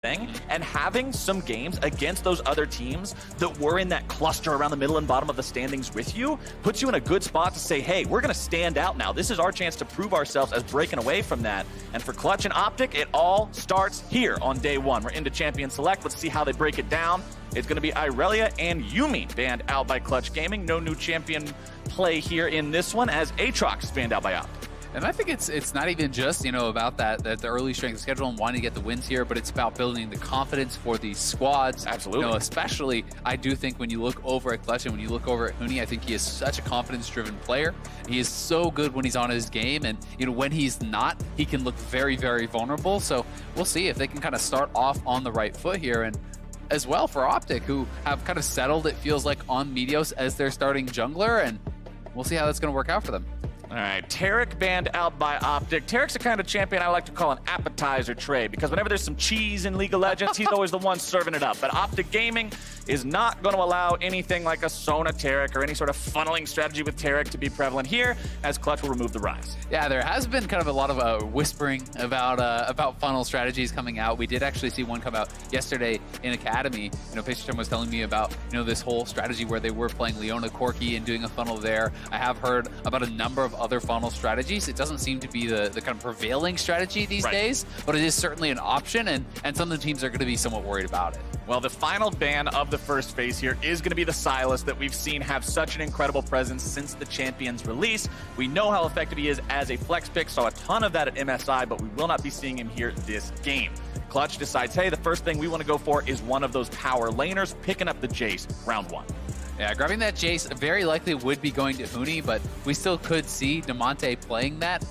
thing. And having some games against those other teams that were in that cluster around the middle and bottom of the standings with you puts you in a good spot to say, hey, we're going to stand out now. This is our chance to prove ourselves as breaking away from that. And for Clutch and OpTic, it all starts here on day one. We're into Champion Select. Let's see how they break it down. It's going to be Irelia and Yuumi banned out by Clutch Gaming. No new champion play here in this one as Aatrox banned out by OpTic. And I think it's not even just, about that the early strength schedule and wanting to get the wins here, but it's about building the confidence for these squads. Absolutely. Especially, I do think when you look over at Clutch and when you look over at Huni, I think he is such a confidence-driven player. He is so good when he's on his game, and when he's not, he can look very, very vulnerable. So we'll see if they can kind of start off on the right foot here. And as well for OpTic, who have kind of settled, it feels like, on Meteos as their starting jungler, and we'll see how that's going to work out for them. All right, Taric banned out by OpTic. Taric's the kind of champion I like to call an appetizer tray, because whenever there's some cheese in League of Legends, he's always the one serving it up. But OpTic Gaming is not going to allow anything like a Sona Taric or any sort of funneling strategy with Taric to be prevalent here, as Clutch will remove the Rise. Yeah, there has been kind of a lot of whispering about funnel strategies coming out. We did actually see one come out yesterday in Academy. Pacers was telling me about this whole strategy where they were playing Leona Corki and doing a funnel there. I have heard about a number of other funnel strategies. It doesn't seem to be the kind of prevailing strategy these days, but it is certainly an option, and some of the teams are going to be somewhat worried about it. Well, the final ban of the first phase here is going to be the Sylas that we've seen have such an incredible presence since the Champions release. We know how effective he is as a flex pick, saw a ton of that at MSI, but we will not be seeing him here this game. Clutch decides, hey, the first thing we want to go for is one of those power laners, picking up the Jace round one. Yeah, grabbing that Jace very likely would be going to Huni, but we still could see Damonte playing that.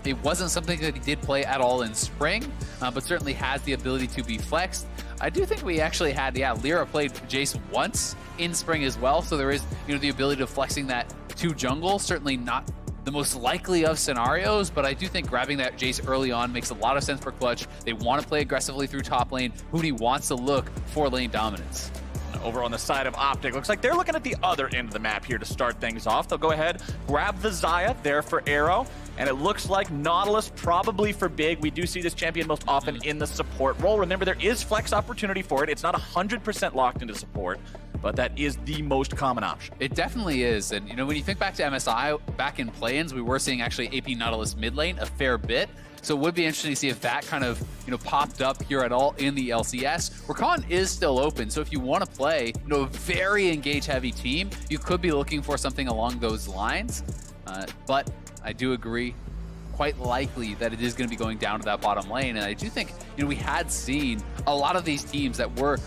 It wasn't something that he did play at all in spring, but certainly has the ability to be flexed. I do think we actually had, Lyra played Jace once in spring as well, so there is, the ability of flexing that to jungle. Certainly not the most likely of scenarios, but I do think grabbing that Jace early on makes a lot of sense for Clutch. They want to play aggressively through top lane. Huni wants to look for lane dominance. Over on the side of OpTic, looks like they're looking at the other end of the map here to start things off. They'll go ahead, grab the Xayah there for Arrow, and it looks like Nautilus probably for Big. We do see this champion most often in the support role. Remember, there is flex opportunity for it. It's not 100% locked into support, but that is the most common option. It definitely is, and when you think back to MSI, back in play-ins, we were seeing actually AP Nautilus mid lane a fair bit. So it would be interesting to see if that kind of, popped up here at all in the LCS. Rakan is still open, so if you want to play, a very engage-heavy team, you could be looking for something along those lines. But I do agree, quite likely that it is going to be going down to that bottom lane. And I do think, we had seen a lot of these teams that were,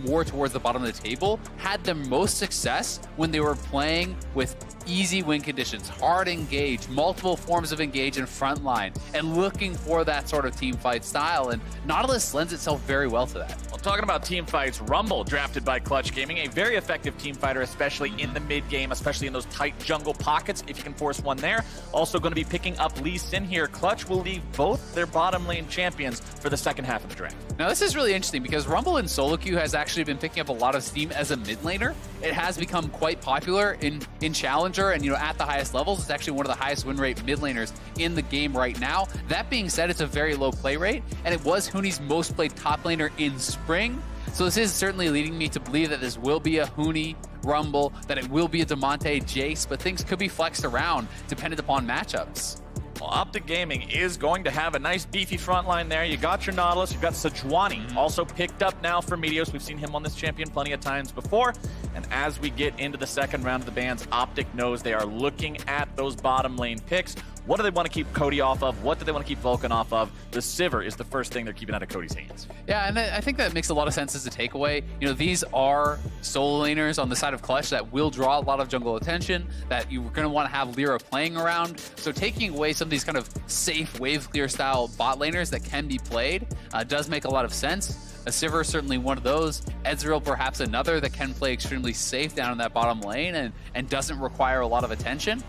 more towards the bottom of the table had the most success when they were playing with easy win conditions, hard engage, multiple forms of engage in front line, and looking for that sort of team fight style. And Nautilus lends itself very well to that. Well, talking about team fights, Rumble drafted by Clutch Gaming, a very effective team fighter, especially in the mid game, especially in those tight jungle pockets, if you can force one there. Also going to be picking up Lee Sin here. Clutch will leave both their bottom lane champions for the second half of the draft. Now this is really interesting because Rumble in solo queue has actually been picking up a lot of steam as a mid laner. It has become quite popular in Challenger and at the highest levels. It's actually one of the highest win rate mid laners in the game right now. That being said, it's a very low play rate, and it was Huni's most played top laner in spring. So this is certainly leading me to believe that this will be a Huni Rumble, that it will be a Damonte Jace, but things could be flexed around dependent upon matchups. Well, OpTic Gaming is going to have a nice beefy front line there. You got your Nautilus, you've got Sejuani, also picked up now for Meteos. We've seen him on this champion plenty of times before. And as we get into the second round of the bans, OpTic knows they are looking at those bottom lane picks. What do they want to keep Cody off of? What do they want to keep Vulcan off of? The Sivir is the first thing they're keeping out of Cody's hands. Yeah, and I think that makes a lot of sense as a takeaway. These are solo laners on the side of Clutch that will draw a lot of jungle attention, that you're going to want to have Lyra playing around. So taking away some of these kind of safe wave clear style bot laners that can be played does make a lot of sense. A Sivir is certainly one of those. Ezreal perhaps another that can play extremely safe down in that bottom lane and doesn't require a lot of attention.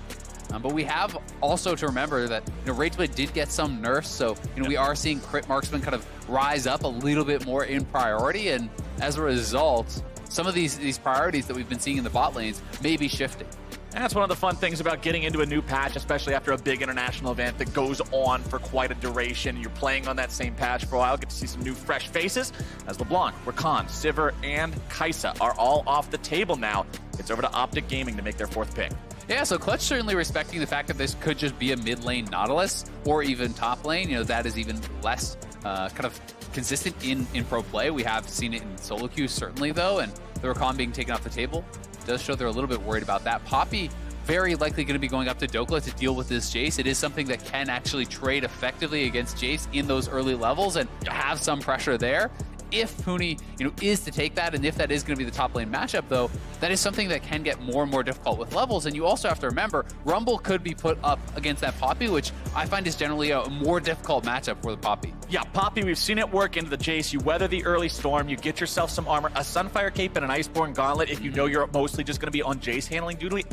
But we have also to remember that Rageblade did get some nerfs, so we are seeing crit marksman kind of rise up a little bit more in priority, and as a result, some of these priorities that we've been seeing in the bot lanes may be shifting. And that's one of the fun things about getting into a new patch, especially after a big international event that goes on for quite a duration. You're playing on that same patch for a while, get to see some new fresh faces as LeBlanc, Rakan, Sivir, and Kaisa are all off the table now. It's over to OpTic Gaming to make their 4th pick. Yeah, so Clutch certainly respecting the fact that this could just be a mid lane Nautilus or even top lane. You know, that is even less kind of consistent in pro play. We have seen it in solo queues certainly though, and the Rakan being taken off the table does show they're a little bit worried about that. Poppy very likely going to be going up to Dokla to deal with this Jace. It is something that can actually trade effectively against Jace in those early levels and have some pressure there. If Huni, is to take that, and if that is going to be the top lane matchup, though, that is something that can get more and more difficult with levels. And you also have to remember, Rumble could be put up against that Poppy, which I find is generally a more difficult matchup for the Poppy. Yeah, Poppy, we've seen it work into the Jace. You weather the early storm, you get yourself some armor, a Sunfire Cape and an Iceborne Gauntlet. If you know you're mostly just going to be on Jace handling duty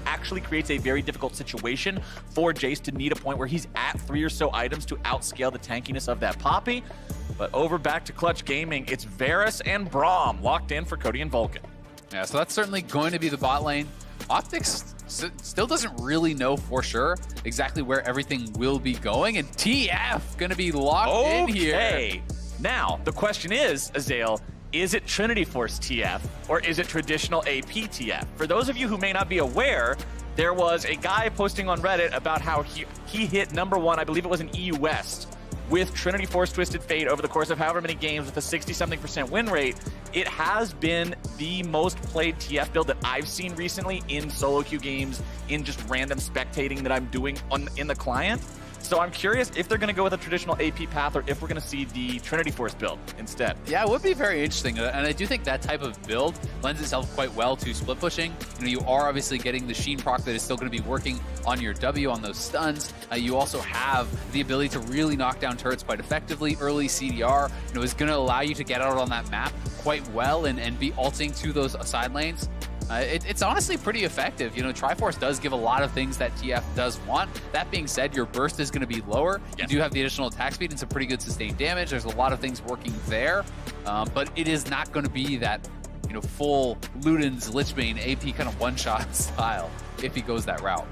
actually creates a very difficult situation for Jace to need a point where he's at 3 or so items to outscale the tankiness of that Poppy. But over back to Clutch Gaming, it's Varus and Braum locked in for Cody and Vulcan. Yeah, so that's certainly going to be the bot lane. OpTic still doesn't really know for sure exactly where everything will be going, and TF going to be locked in here. Okay, now the question is, Azael, is it Trinity Force TF or is it traditional AP TF? For those of you who may not be aware, there was a guy posting on Reddit about how he hit #1, I believe it was in EU West, with Trinity Force Twisted Fate over the course of however many games with a 60-something% win rate. It has been the most played TF build that I've seen recently in solo queue games, in just random spectating that I'm doing in the client. So I'm curious if they're going to go with a traditional AP path or if we're going to see the Trinity Force build instead. Yeah, it would be very interesting. And I do think that type of build lends itself quite well to split pushing. You are obviously getting the Sheen proc that is still going to be working on your W on those stuns. You also have the ability to really knock down turrets quite effectively. Early CDR is going to allow you to get out on that map quite well and be ulting to those side lanes. It's honestly pretty effective. Triforce does give a lot of things that TF does want. That being said, your burst is going to be lower. Yes. You do have the additional attack speed and some pretty good sustained damage. There's a lot of things working there, but it is not going to be that full Luden's Lichbane AP kind of one-shot style if he goes that route.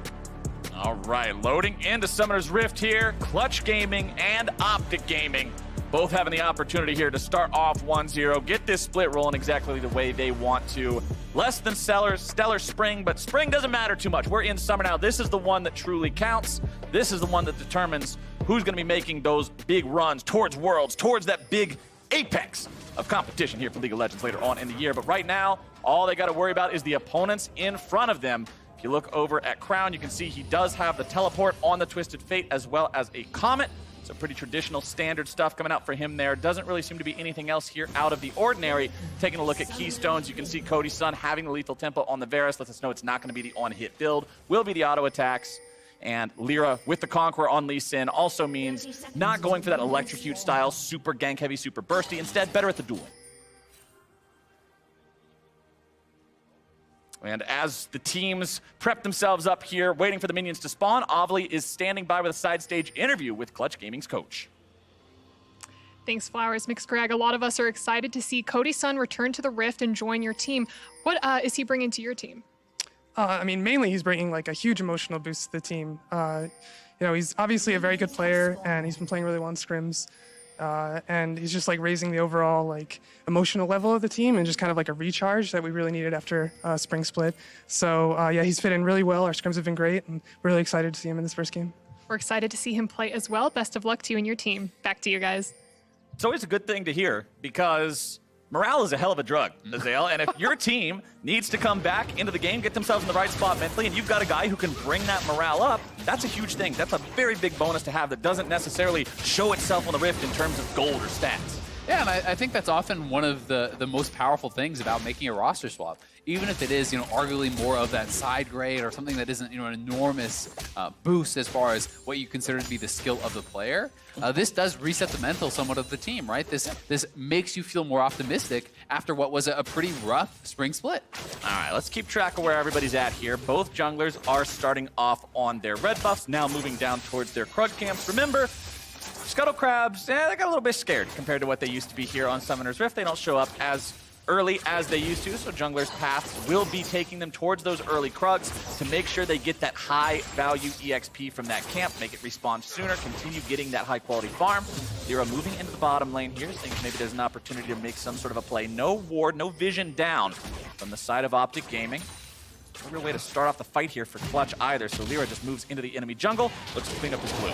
All right, loading into Summoner's Rift here. Clutch Gaming and OpTic Gaming both having the opportunity here to start off 1-0, get this split rolling exactly the way they want to. Less than stellar spring, but spring doesn't matter too much. We're in summer now. This is the one that truly counts. This is the one that determines who's going to be making those big runs towards Worlds, towards that big apex of competition here for League of Legends later on in the year. But right now, all they got to worry about is the opponents in front of them. If you look over at Crown, you can see he does have the teleport on the Twisted Fate as well as a Comet. So pretty traditional standard stuff coming out for him there. Doesn't really seem to be anything else here out of the ordinary. Taking a look at Keystones, you can see Cody's son having the lethal tempo on the Varus. Lets us know it's not going to be the on-hit build. Will be the auto attacks. And Lyra with the Conqueror on Lee Sin also means not going for that electrocute style, super gank heavy, super bursty. Instead, better at the dueling. And as the teams prep themselves up here, waiting for the minions to spawn, Ovly is standing by with a side stage interview with Clutch Gaming's coach. Thanks, Flowers. Mixed Greg, a lot of us are excited to see Cody's son return to the Rift and join your team. What is he bringing to your team? Mainly he's bringing like a huge emotional boost to the team. He's obviously a very good player, and he's been playing really well in scrims. And he's just like raising the overall like emotional level of the team and just kind of like a recharge that we really needed after spring split. So yeah, he's fit in really well. Our scrims have been great, and we're really excited to see him in this first game. We're excited to see him play as well. Best of luck to you and your team. Back to you guys. It's always a good thing to hear because morale is a hell of a drug, Azael. And if your team needs to come back into the game, get themselves in the right spot mentally, and you've got a guy who can bring that morale up, that's a huge thing. That's a very big bonus to have that doesn't necessarily show itself on the Rift in terms of gold or stats. Yeah, and I think that's often one of the most powerful things about making a roster swap. Even if it is, arguably more of that side grade or something that isn't, an enormous boost as far as what you consider to be the skill of the player, this does reset the mental somewhat of the team, right? This makes you feel more optimistic after what was a pretty rough spring split. All right, let's keep track of where everybody's at here. Both junglers are starting off on their red buffs, now moving down towards their Krug camps. Remember, Scuttle Crabs, they got a little bit scared compared to what they used to be here on Summoner's Rift. They don't show up as early as they used to, so junglers' paths will be taking them towards those early Krugs to make sure they get that high-value EXP from that camp, make it respawn sooner, continue getting that high-quality farm. Lyra moving into the bottom lane here, thinks maybe there's an opportunity to make some sort of a play. No ward, no vision down from the side of OpTic Gaming. No real way to start off the fight here for Clutch either, so Lyra just moves into the enemy jungle, looks to clean up his blue.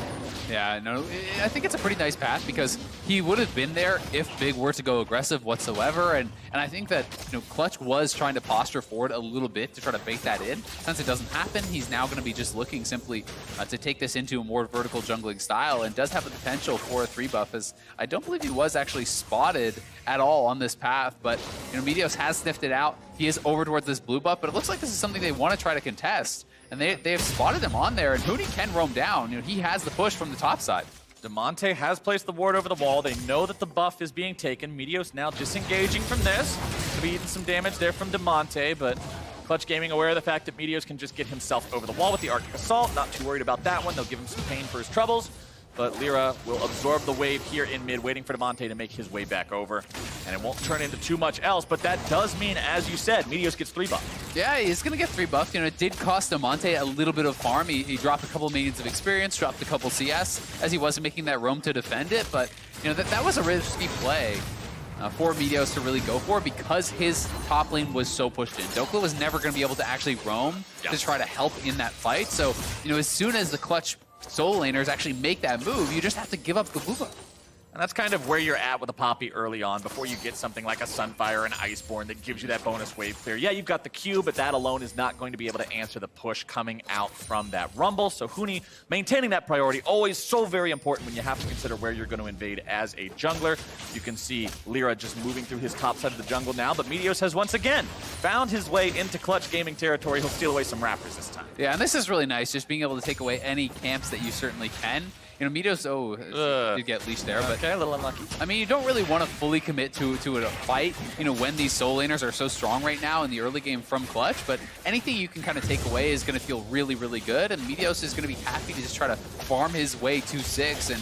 Yeah, no, I think it's a pretty nice path because he would have been there if Big were to go aggressive whatsoever, and I think that, you know, Clutch was trying to posture forward a little bit to try to bait that in. Since it doesn't happen, he's now going to be just looking simply to take this into a more vertical jungling style, and does have the potential for a 3 buff, as I don't believe he was actually spotted at all on this path, but, you know, Meteos has sniffed it out. He is over towards this blue buff, but it looks like this is something they want to try to contest. And they have spotted him on there, and Huni can roam down. You know, he has the push from the top side. Demonte has placed the ward over the wall. They know that the buff is being taken. Meteos now disengaging from this. Could be eating some damage there from Demonte, but Clutch Gaming aware of the fact that Meteos can just get himself over the wall with the Arctic Assault. Not too worried about that one. They'll give him some pain for his troubles. But Lyra will absorb the wave here in mid, waiting for Demonte to make his way back over. And it won't turn into too much else, but that does mean, as you said, Meteos gets 3 buff. Yeah, he's going to get 3 buff. You know, it did cost Demonte a little bit of farm. He dropped a couple minions of experience, dropped a couple CS, as he wasn't making that roam to defend it. But, you know, that was a risky play for Meteos to really go for, because his top lane was so pushed in. Dokla was never going to be able to actually roam to try to help in that fight. So, you know, as soon as the Clutch solo laners actually make that move, you just have to give up the blue buff. And that's kind of where you're at with a Poppy early on, before you get something like a Sunfire or an Iceborne that gives you that bonus wave clear. Yeah, you've got the Q, but that alone is not going to be able to answer the push coming out from that Rumble. So Huni maintaining that priority, always so very important when you have to consider where you're going to invade as a jungler. You can see Lyra just moving through his top side of the jungle now, but Meteos has once again found his way into Clutch Gaming territory. He'll steal away some Raptors this time. Yeah, and this is really nice, just being able to take away any camps that you certainly can. You know, Meteos, did get leashed there, but okay, a little unlucky. I mean, you don't really want to fully commit to a fight, you know, when these soul laners are so strong right now in the early game from Clutch, but anything you can kind of take away is going to feel really, really good, and Meteos is going to be happy to just try to farm his way to 6 and,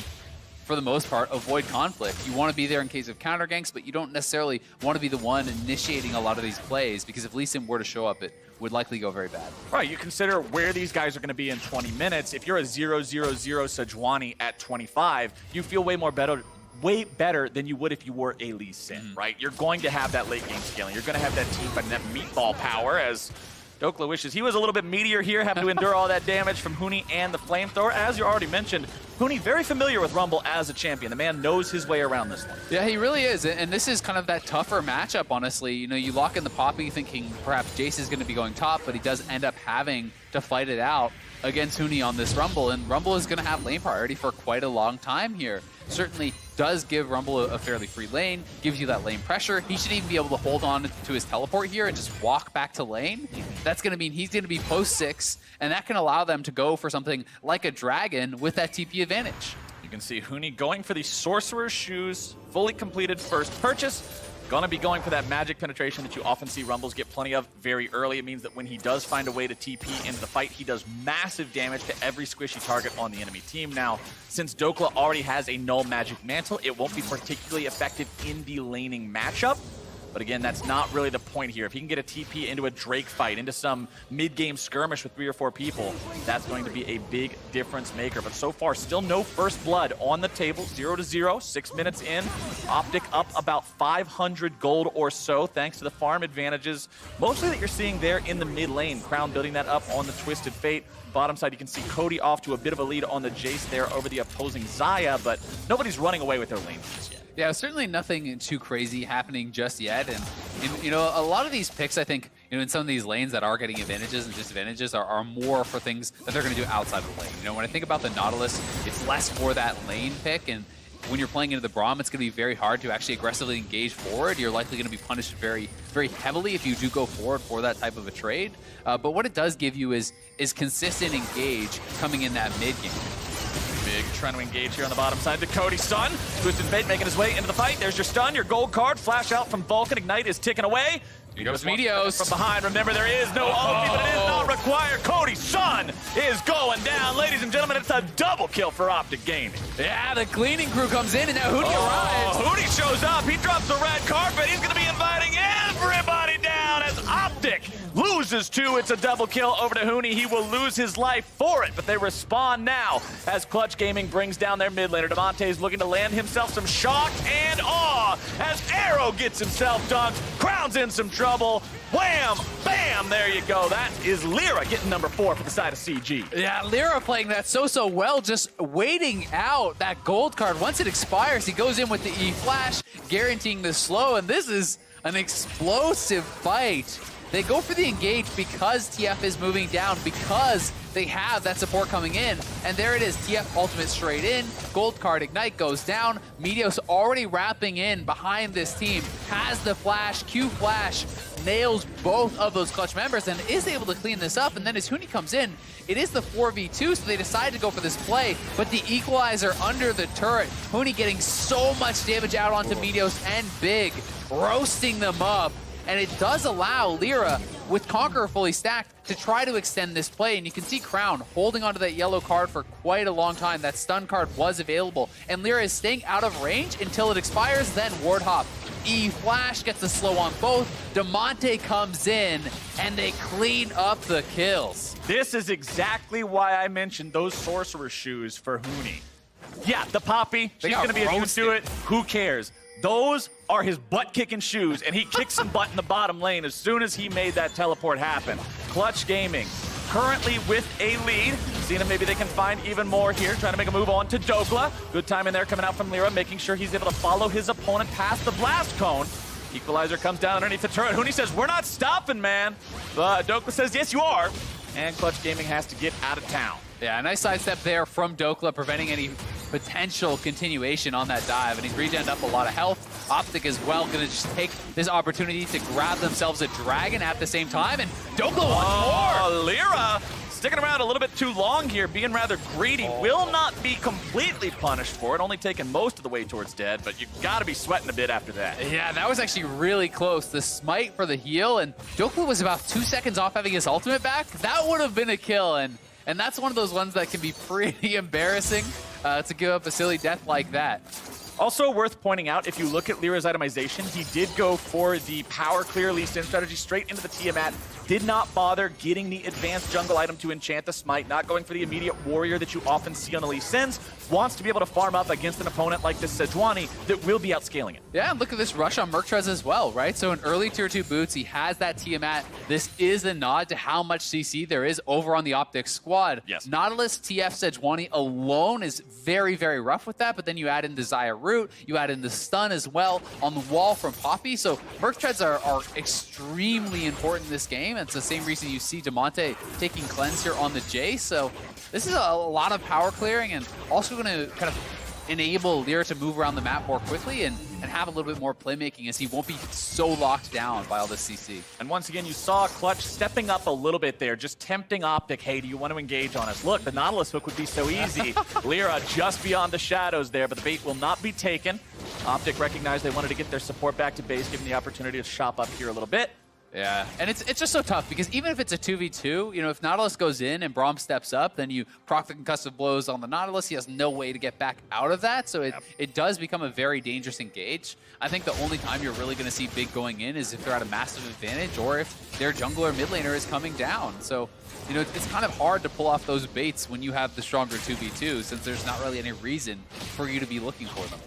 for the most part, avoid conflict. You want to be there in case of counter ganks, but you don't necessarily want to be the one initiating a lot of these plays, because if Lee Sin were to show up, it would likely go very bad. Right, you consider where these guys are going to be in 20 minutes. If you're a 0-0-0 Sejuani at 25, you feel way better than you would if you were a Lee Sin, right? You're going to have that late game scaling. You're going to have that team fighting, that meatball power, as Dokla wishes he was a little bit meatier here, having to endure all that damage from Huni and the flamethrower. As you already mentioned, Huni very familiar with Rumble as a champion. The man knows his way around this one. Yeah, he really is, and this is kind of that tougher matchup, honestly. You know, you lock in the Poppy thinking perhaps Jace is going to be going top, but he does end up having to fight it out against Huni on this Rumble, and Rumble is going to have lane priority for quite a long time here. Certainly does give Rumble a fairly free lane, gives you that lane pressure. He should even be able to hold on to his teleport here and just walk back to lane. That's going to mean he's going to be post 6, and that can allow them to go for something like a dragon with that TP advantage. You can see Huni going for the Sorcerer's Shoes, fully completed first purchase. Gonna be going for that magic penetration that you often see Rumbles get plenty of very early. It means that when he does find a way to TP into the fight, he does massive damage to every squishy target on the enemy team. Now, since Dokla already has a null magic mantle, it won't be particularly effective in the laning matchup. But again, that's not really the point here. If he can get a TP into a Drake fight, into some mid-game skirmish with 3 or 4 people, that's going to be a big difference maker. But so far, still no first blood on the table. 0-0, 6 minutes in. OpTic up about 500 gold or so, thanks to the farm advantages, mostly that you're seeing there in the mid lane. Crown building that up on the Twisted Fate. Bottom side, you can see Cody off to a bit of a lead on the Jace there over the opposing Xayah, but nobody's running away with their lane just yet. Yeah, certainly nothing too crazy happening just yet. And, you know, a lot of these picks, I think, you know, in some of these lanes that are getting advantages and disadvantages are more for things that they're going to do outside of the lane. You know, when I think about the Nautilus, it's less for that lane pick. And when you're playing into the Braum, it's going to be very hard to actually aggressively engage forward. You're likely going to be punished very, very heavily if you do go forward for that type of a trade. But what it does give you is consistent engage coming in that mid game. Big trying to engage here on the bottom side to Cody's son. Twisted Fate making his way into the fight. There's your stun, your gold card. Flash out from Vulcan. Ignite is ticking away. Here goes Meteos. From behind. Remember, there is no ulti, but it is not required. Cody's son is going down. Ladies and gentlemen, it's a double kill for OpTic Gaming. Yeah, the cleaning crew comes in, and now Huni arrives. Huni shows up. He drops the red carpet. He's going to be inviting in loses 2. It's a double kill over to Huni. He will lose his life for it, but they respond now as Clutch Gaming brings down their mid laner. Devontae is looking to land himself some shock and awe as Arrow gets himself dunked. Crown's in some trouble. Wham! Bam! There you go. That is Lyra getting number 4 for the side of CG. Yeah, Lyra playing that so well, just waiting out that gold card. Once it expires, he goes in with the E-Flash, guaranteeing the slow, and this is an explosive fight. They go for the engage because TF is moving down, because they have that support coming in. And there it is, TF ultimate straight in, gold card ignite goes down. Meteos already wrapping in behind this team, has the flash, Q flash, nails both of those Clutch members and is able to clean this up. And then as Huni comes in, it is the 4v2, so they decide to go for this play, but the equalizer under the turret, Huni getting so much damage out onto Meteos and Big, roasting them up. And it does allow Lyra, with Conqueror fully stacked, to try to extend this play. And you can see Crown holding onto that yellow card for quite a long time. That stun card was available. And Lyra is staying out of range until it expires, then Ward Hop. E-Flash gets the slow on both. Demonte comes in, and they clean up the kills. This is exactly why I mentioned those Sorcerer shoes for Huni. Yeah, the Poppy, she's going to be immune to it. Who cares? Those are his butt-kicking shoes, and he kicked some butt in the bottom lane as soon as he made that teleport happen. Clutch Gaming currently with a lead. Seeing if maybe they can find even more here, trying to make a move on to Dokla. Good time in there coming out from Lyra, making sure he's able to follow his opponent past the blast cone. Equalizer comes down underneath the turret. Huni says, we're not stopping, man. Dokla says, yes, you are. And Clutch Gaming has to get out of town. Yeah, nice sidestep there from Dokla, preventing any potential continuation on that dive, and he's regened up a lot of health. OpTic as well, gonna just take this opportunity to grab themselves a dragon at the same time, and Dokla wants more! Lyra sticking around a little bit too long here, being rather greedy. Will not be completely punished for it, only taking most of the way towards dead, but you gotta be sweating a bit after that. Yeah, that was actually really close. The smite for the heal, and Dokla was about 2 seconds off having his ultimate back. That would have been a kill, and that's one of those ones that can be pretty embarrassing to give up a silly death like that. Also worth pointing out, if you look at Lyra's itemization, he did go for the power clear least in strategy straight into the Tiamat. Did not bother getting the advanced jungle item to enchant the smite, not going for the immediate warrior that you often see on the Lee Sins. Wants to be able to farm up against an opponent like this Sejuani that will be outscaling it. Yeah, and look at this rush on Merctrez as well, right? So in early tier 2 boots, he has that Tiamat. This is a nod to how much CC there is over on the OpTic squad. Yes. Nautilus, TF, Sejuani alone is very, very rough with that, but then you add in Desire Root, you add in the stun as well on the wall from Poppy. So Merctrez are extremely important in this game. And it's the same reason you see Demonte taking cleanse here on the J. So this is a lot of power clearing and also going to kind of enable Lyra to move around the map more quickly and have a little bit more playmaking, as he won't be so locked down by all this CC. And once again, you saw Clutch stepping up a little bit there, just tempting OpTic. Hey, do you want to engage on us? Look, the Nautilus hook would be so easy. Lyra just beyond the shadows there, but the bait will not be taken. OpTic recognized they wanted to get their support back to base, given the opportunity to shop up here a little bit. Yeah, and it's just so tough because even if it's a 2v2, you know, if Nautilus goes in and Braum steps up, then you proc the concussive blows on the Nautilus. He has no way to get back out of that, so it does become a very dangerous engage. I think the only time you're really going to see Big going in is if they're at a massive advantage or if their jungler or mid laner is coming down. So, you know, it's kind of hard to pull off those baits when you have the stronger 2v2, since there's not really any reason for you to be looking for them.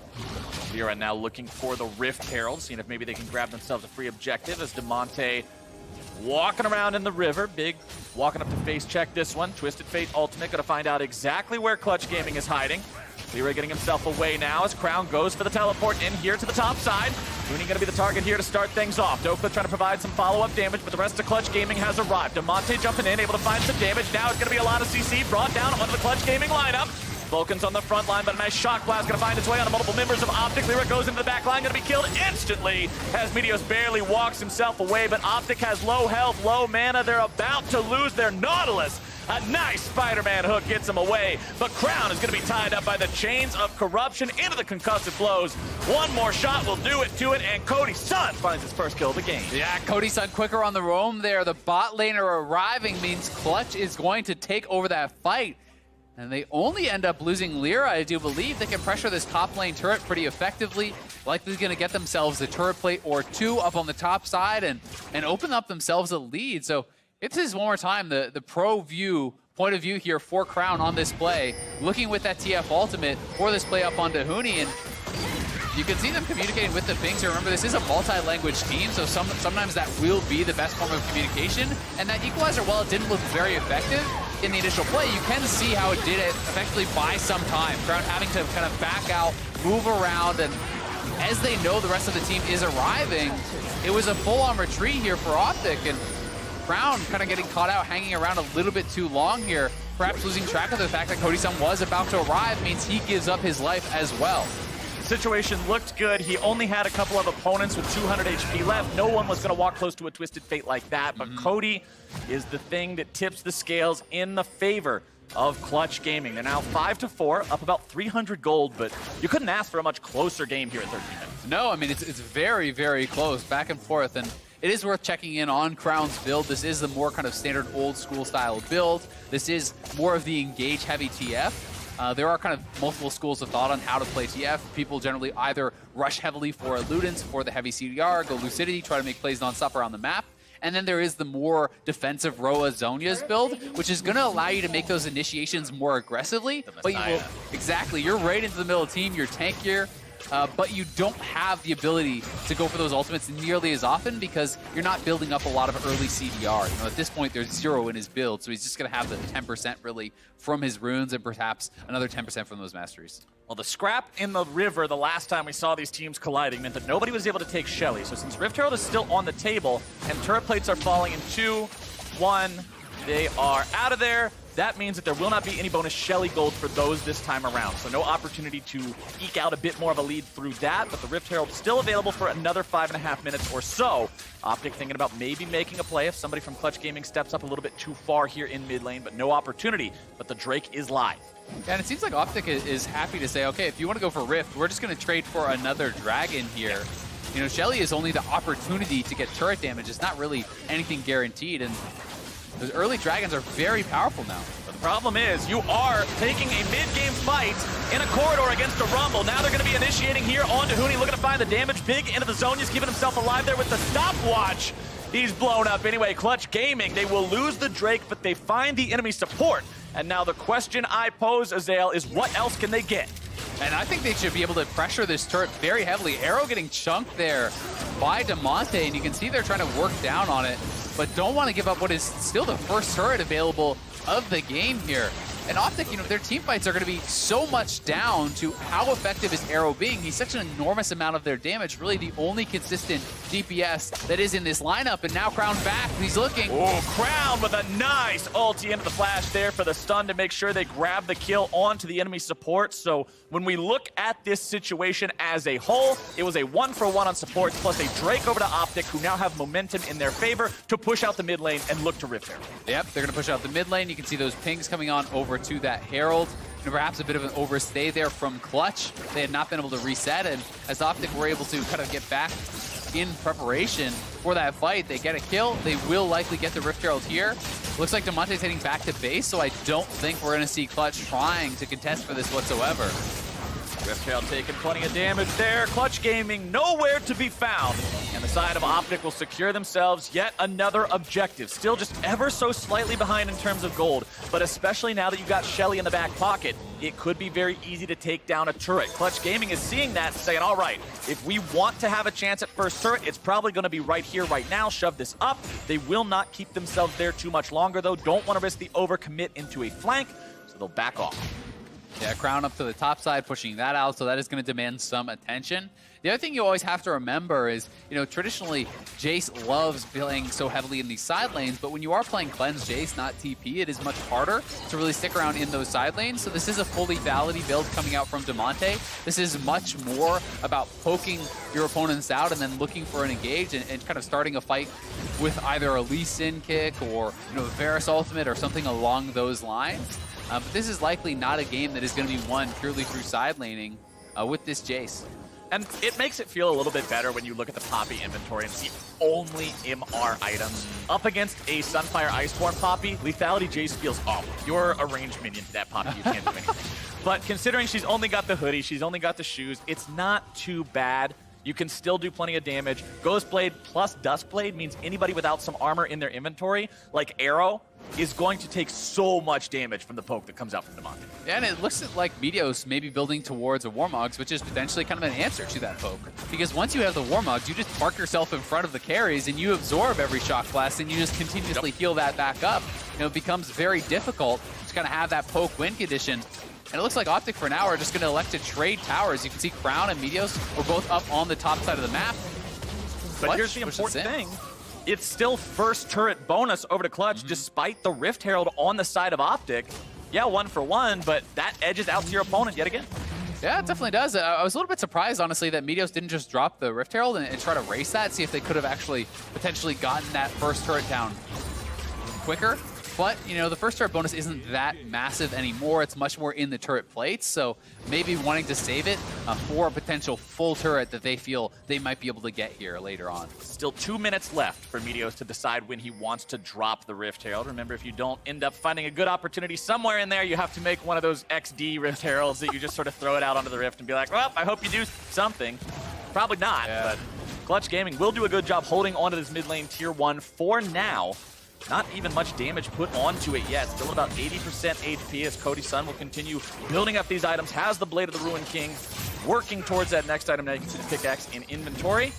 Lyra now looking for the Rift Herald, seeing if maybe they can grab themselves a free objective as Demonte walking around in the river. Big walking up to face check this one. Twisted Fate ultimate, gonna find out exactly where Clutch Gaming is hiding. Lyra getting himself away now as Crown goes for the teleport in here to the top side. Huni gonna be the target here to start things off. Dokla trying to provide some follow-up damage, but the rest of Clutch Gaming has arrived. Demonte jumping in, able to find some damage. Now it's gonna be a lot of CC brought down onto the Clutch Gaming lineup. Vulcan's on the front line, but a nice shock blast gonna find its way onto multiple members of OpTic. Lyra goes into the back line, gonna be killed instantly as Meteos barely walks himself away, but OpTic has low health, low mana. They're about to lose their Nautilus. A nice Spider-Man hook gets him away, but Crown is gonna be tied up by the chains of corruption into the concussive blows. One more shot will do it to it, and Cody Sun finds his first kill of the game. Yeah, Cody Sun quicker on the roam there. The bot laner arriving means Clutch is going to take over that fight. And they only end up losing Lyra. I do believe they can pressure this top lane turret pretty effectively. Likely going to get themselves a turret plate or two up on the top side and open up themselves a lead. So, This is one more time the pro view point of view here for Crown on this play, looking with that TF ultimate for this play up onto Huni, and you can see them communicating with the pings here. Remember, this is a multi-language team, so sometimes that will be the best form of communication. And that equalizer, while it didn't look very effective in the initial play, you can see how it did it effectively buy some time. Crown having to kind of back out, move around, and as they know the rest of the team is arriving, it was a full-on retreat here for OpTic, and Crown kind of getting caught out, hanging around a little bit too long here, perhaps losing track of the fact that Cody Sun was about to arrive means he gives up his life as well. Situation looked good. He only had a couple of opponents with 200 HP left. No one was going to walk close to a Twisted Fate like that, but Cody is the thing that tips the scales in the favor of Clutch Gaming. They're now 5-4, up about 300 gold, but you couldn't ask for a much closer game here at 13 minutes. No, I mean, it's very, very close, back and forth, and it is worth checking in on Crown's build. This is the more kind of standard old school style build. This is more of the engage heavy TF. There are kind of multiple schools of thought on how to play TF. People generally either rush heavily for Ludens, for the heavy CDR, go Lucidity, try to make plays non-stop around the map. And then there is the more defensive Roa Zonia's build, which is going to allow you to make those initiations more aggressively. But you will, exactly, you're right into the middle of the team, you're tankier. But you don't have the ability to go for those ultimates nearly as often because you're not building up a lot of early CDR. You know, at this point, there's 0 in his build, so he's just going to have the 10% really from his runes and perhaps another 10% from those masteries. Well, the scrap in the river the last time we saw these teams colliding meant that nobody was able to take Shelly. So since Rift Herald is still on the table and turret plates are falling in 2, 1, they are out of there. That means that there will not be any bonus Shelly gold for those this time around. So no opportunity to eke out a bit more of a lead through that, but the Rift Herald still available for another 5.5 minutes or so. OpTic thinking about maybe making a play if somebody from Clutch Gaming steps up a little bit too far here in mid lane, but no opportunity. But the Drake is live. Yeah, and it seems like OpTic is happy to say, okay, if you want to go for Rift, we're just going to trade for another Dragon here. You know, Shelly is only the opportunity to get turret damage. It's not really anything guaranteed, and those early Dragons are very powerful now. But the problem is you are taking a mid-game fight in a corridor against a Rumble. Now they're going to be initiating here onto Huni, looking to find the damage. Big into the zone. He's keeping himself alive there with the stopwatch. He's blown up anyway. Clutch Gaming, they will lose the Drake, but they find the enemy support. And now the question I pose, Azael, is what else can they get? And I think they should be able to pressure this turret very heavily. Arrow getting chunked there by Demonte, and you can see they're trying to work down on it, but don't want to give up what is still the first turret available of the game here. And OpTic, you know, their team fights are going to be so much down to how effective is Arrow being. He's such an enormous amount of their damage, really the only consistent DPS that is in this lineup. And now Crown back, he's looking. Oh, Crown with a nice ulti into the flash there for the stun to make sure they grab the kill onto the enemy support. So when we look at this situation as a whole, it was a 1-for-1 on support, plus a Drake over to OpTic, who now have momentum in their favor to push out the mid lane and look to Rift Herald. Yep, they're going to push out the mid lane. You can see those pings coming on over to that Herald. And perhaps a bit of an overstay there from Clutch. They had not been able to reset, and as OpTic were able to kind of get back in preparation for that fight, they get a kill. They will likely get the Rift Herald here. Looks like Demonte's heading back to base, so I don't think we're going to see Clutch trying to contest for this whatsoever. Rift Herald taking plenty of damage there. Clutch Gaming nowhere to be found. And the side of OpTic will secure themselves yet another objective. Still just ever so slightly behind in terms of gold, but especially now that you've got Shelly in the back pocket, it could be very easy to take down a turret. Clutch Gaming is seeing that and saying, all right, if we want to have a chance at first turret, it's probably going to be right here, right now. Shove this up. They will not keep themselves there too much longer, though. Don't want to risk the overcommit into a flank, so they'll back off. Yeah, Crown up to the top side, pushing that out, so that is going to demand some attention. The other thing you always have to remember is, you know, traditionally, Jace loves playing so heavily in these side lanes, but when you are playing Cleanse Jace, not TP, it is much harder to really stick around in those side lanes. So this is a full lethality build coming out from Demonte. This is much more about poking your opponents out and then looking for an engage and kind of starting a fight with either a Lee Sin kick or, you know, a Varus ultimate or something along those lines. But this is likely not a game that is going to be won purely through side laning with this Jace. And it makes it feel a little bit better when you look at the Poppy inventory and see only MR items. Up against a Sunfire Iceborne Poppy, lethality Jace feels awful. You're a ranged minion to that Poppy, you can't do anything. But considering she's only got the hoodie, she's only got the shoes, it's not too bad. you can still do plenty of damage. Ghost Blade plus Dust Blade means anybody without some armor in their inventory, like Arrow, is going to take so much damage from the poke that comes out from Demante. Yeah, and it looks like Meteos may be building towards a Warmogs, which is potentially kind of an answer to that poke. Because once you have the Warmogs, you just park yourself in front of the carries and you absorb every shock blast and you just continuously heal that back up. You know, it becomes very difficult to kind of have that poke win condition. And it looks like OpTic for now are just going to elect to trade towers. You can see Crown and Meteos are both up on the top side of the map. But here's the important thing. It's still first turret bonus over to Clutch, despite the Rift Herald on the side of OpTic. Yeah, 1-for-1, but that edges out to your opponent yet again. Yeah, it definitely does. I was a little bit surprised, honestly, that Meteos didn't just drop the Rift Herald and try to race that, see if they could have actually potentially gotten that first turret down quicker. But, you know, the first turret bonus isn't that massive anymore. It's much more in the turret plates, so maybe wanting to save it for a potential full turret that they feel they might be able to get here later on. Still 2 minutes left for Meteos to decide when he wants to drop the Rift Herald. Remember, if you don't end up finding a good opportunity somewhere in there, you have to make one of those XD Rift Heralds that you just sort of throw it out onto the Rift and be like, well, I hope you do something. Probably not, but Clutch Gaming will do a good job holding onto this mid lane tier 1 for now. Not even much damage put onto it yet. Still about 80% HP as Cody Sun will continue building up these items. Has the Blade of the Ruined King, working towards that next item. Now you can see the pickaxe in inventory.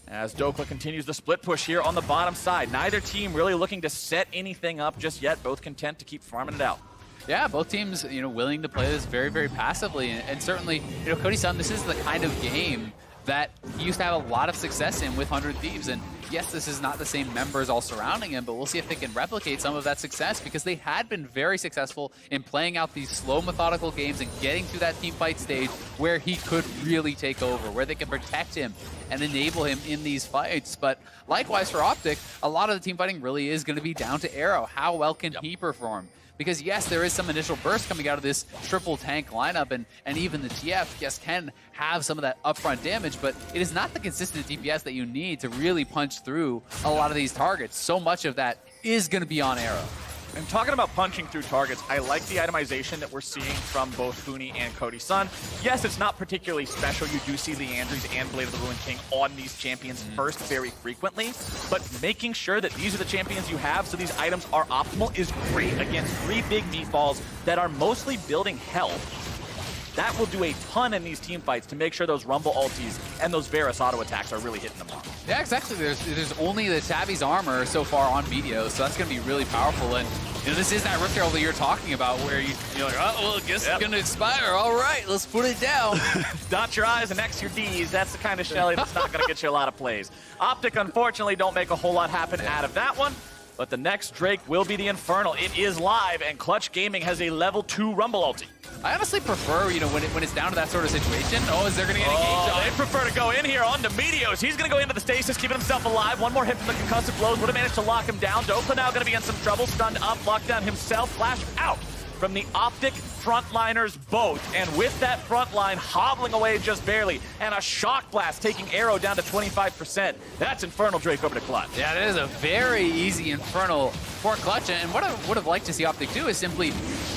As Dokla continues the split push here on the bottom side. Neither team really looking to set anything up just yet. Both content to keep farming it out. Yeah, both teams, you know, willing to play this very, very passively. And certainly, you know, Cody Sun, this is the kind of game that he used to have a lot of success in with 100 Thieves. And yes, this is not the same members all surrounding him, but we'll see if they can replicate some of that success, because they had been very successful in playing out these slow, methodical games and getting to that team fight stage where he could really take over, where they can protect him and enable him in these fights. But likewise for OpTic, a lot of the team fighting really is going to be down to Arrow. How well can he perform? Because yes, there is some initial burst coming out of this triple tank lineup, and even the TF, yes, can have some of that upfront damage, but it is not the consistent DPS that you need to really punch through a lot of these targets. So much of that is going to be on Arrow. And talking about punching through targets, I like the itemization that we're seeing from both Funi and Cody Sun. Yes, it's not particularly special. You do see the Andrews and Blade of the Ruined King on these champions first very frequently, but making sure that these are the champions you have so these items are optimal is great against 3 big meatballs that are mostly building health. That will do a ton in these team fights to make sure those Rumble ultis and those Varus auto attacks are really hitting the mark. Yeah, exactly. There's only the Tabby's armor so far on Meteos, so that's going to be really powerful. And you know, this is that Rift Herald that you're talking about, where you're like, oh, well, I guess it's going to expire. All right, let's put it down. Dot your I's and X your D's. That's the kind of Shelly that's not going to get you a lot of plays. OpTic, unfortunately, don't make a whole lot happen out of that one. But the next Drake will be the Infernal. It is live, and Clutch Gaming has a level 2 Rumble ulti. I honestly prefer, you know, when it's down to that sort of situation. Oh, is there going to get engaged on? They prefer to go in here onto Meteos. He's going to go into the stasis, keeping himself alive. One more hit from the concussive blows would have managed to lock him down. Dokla now going to be in some trouble. Stunned up, lockdown himself. Flash out from the OpTic frontliners both. And with that front line hobbling away just barely, and a shock blast taking Arrow down to 25%. That's Infernal Drake over to Clutch. Yeah, it is a very easy Infernal for Clutch. And what I would have liked to see OpTic do is simply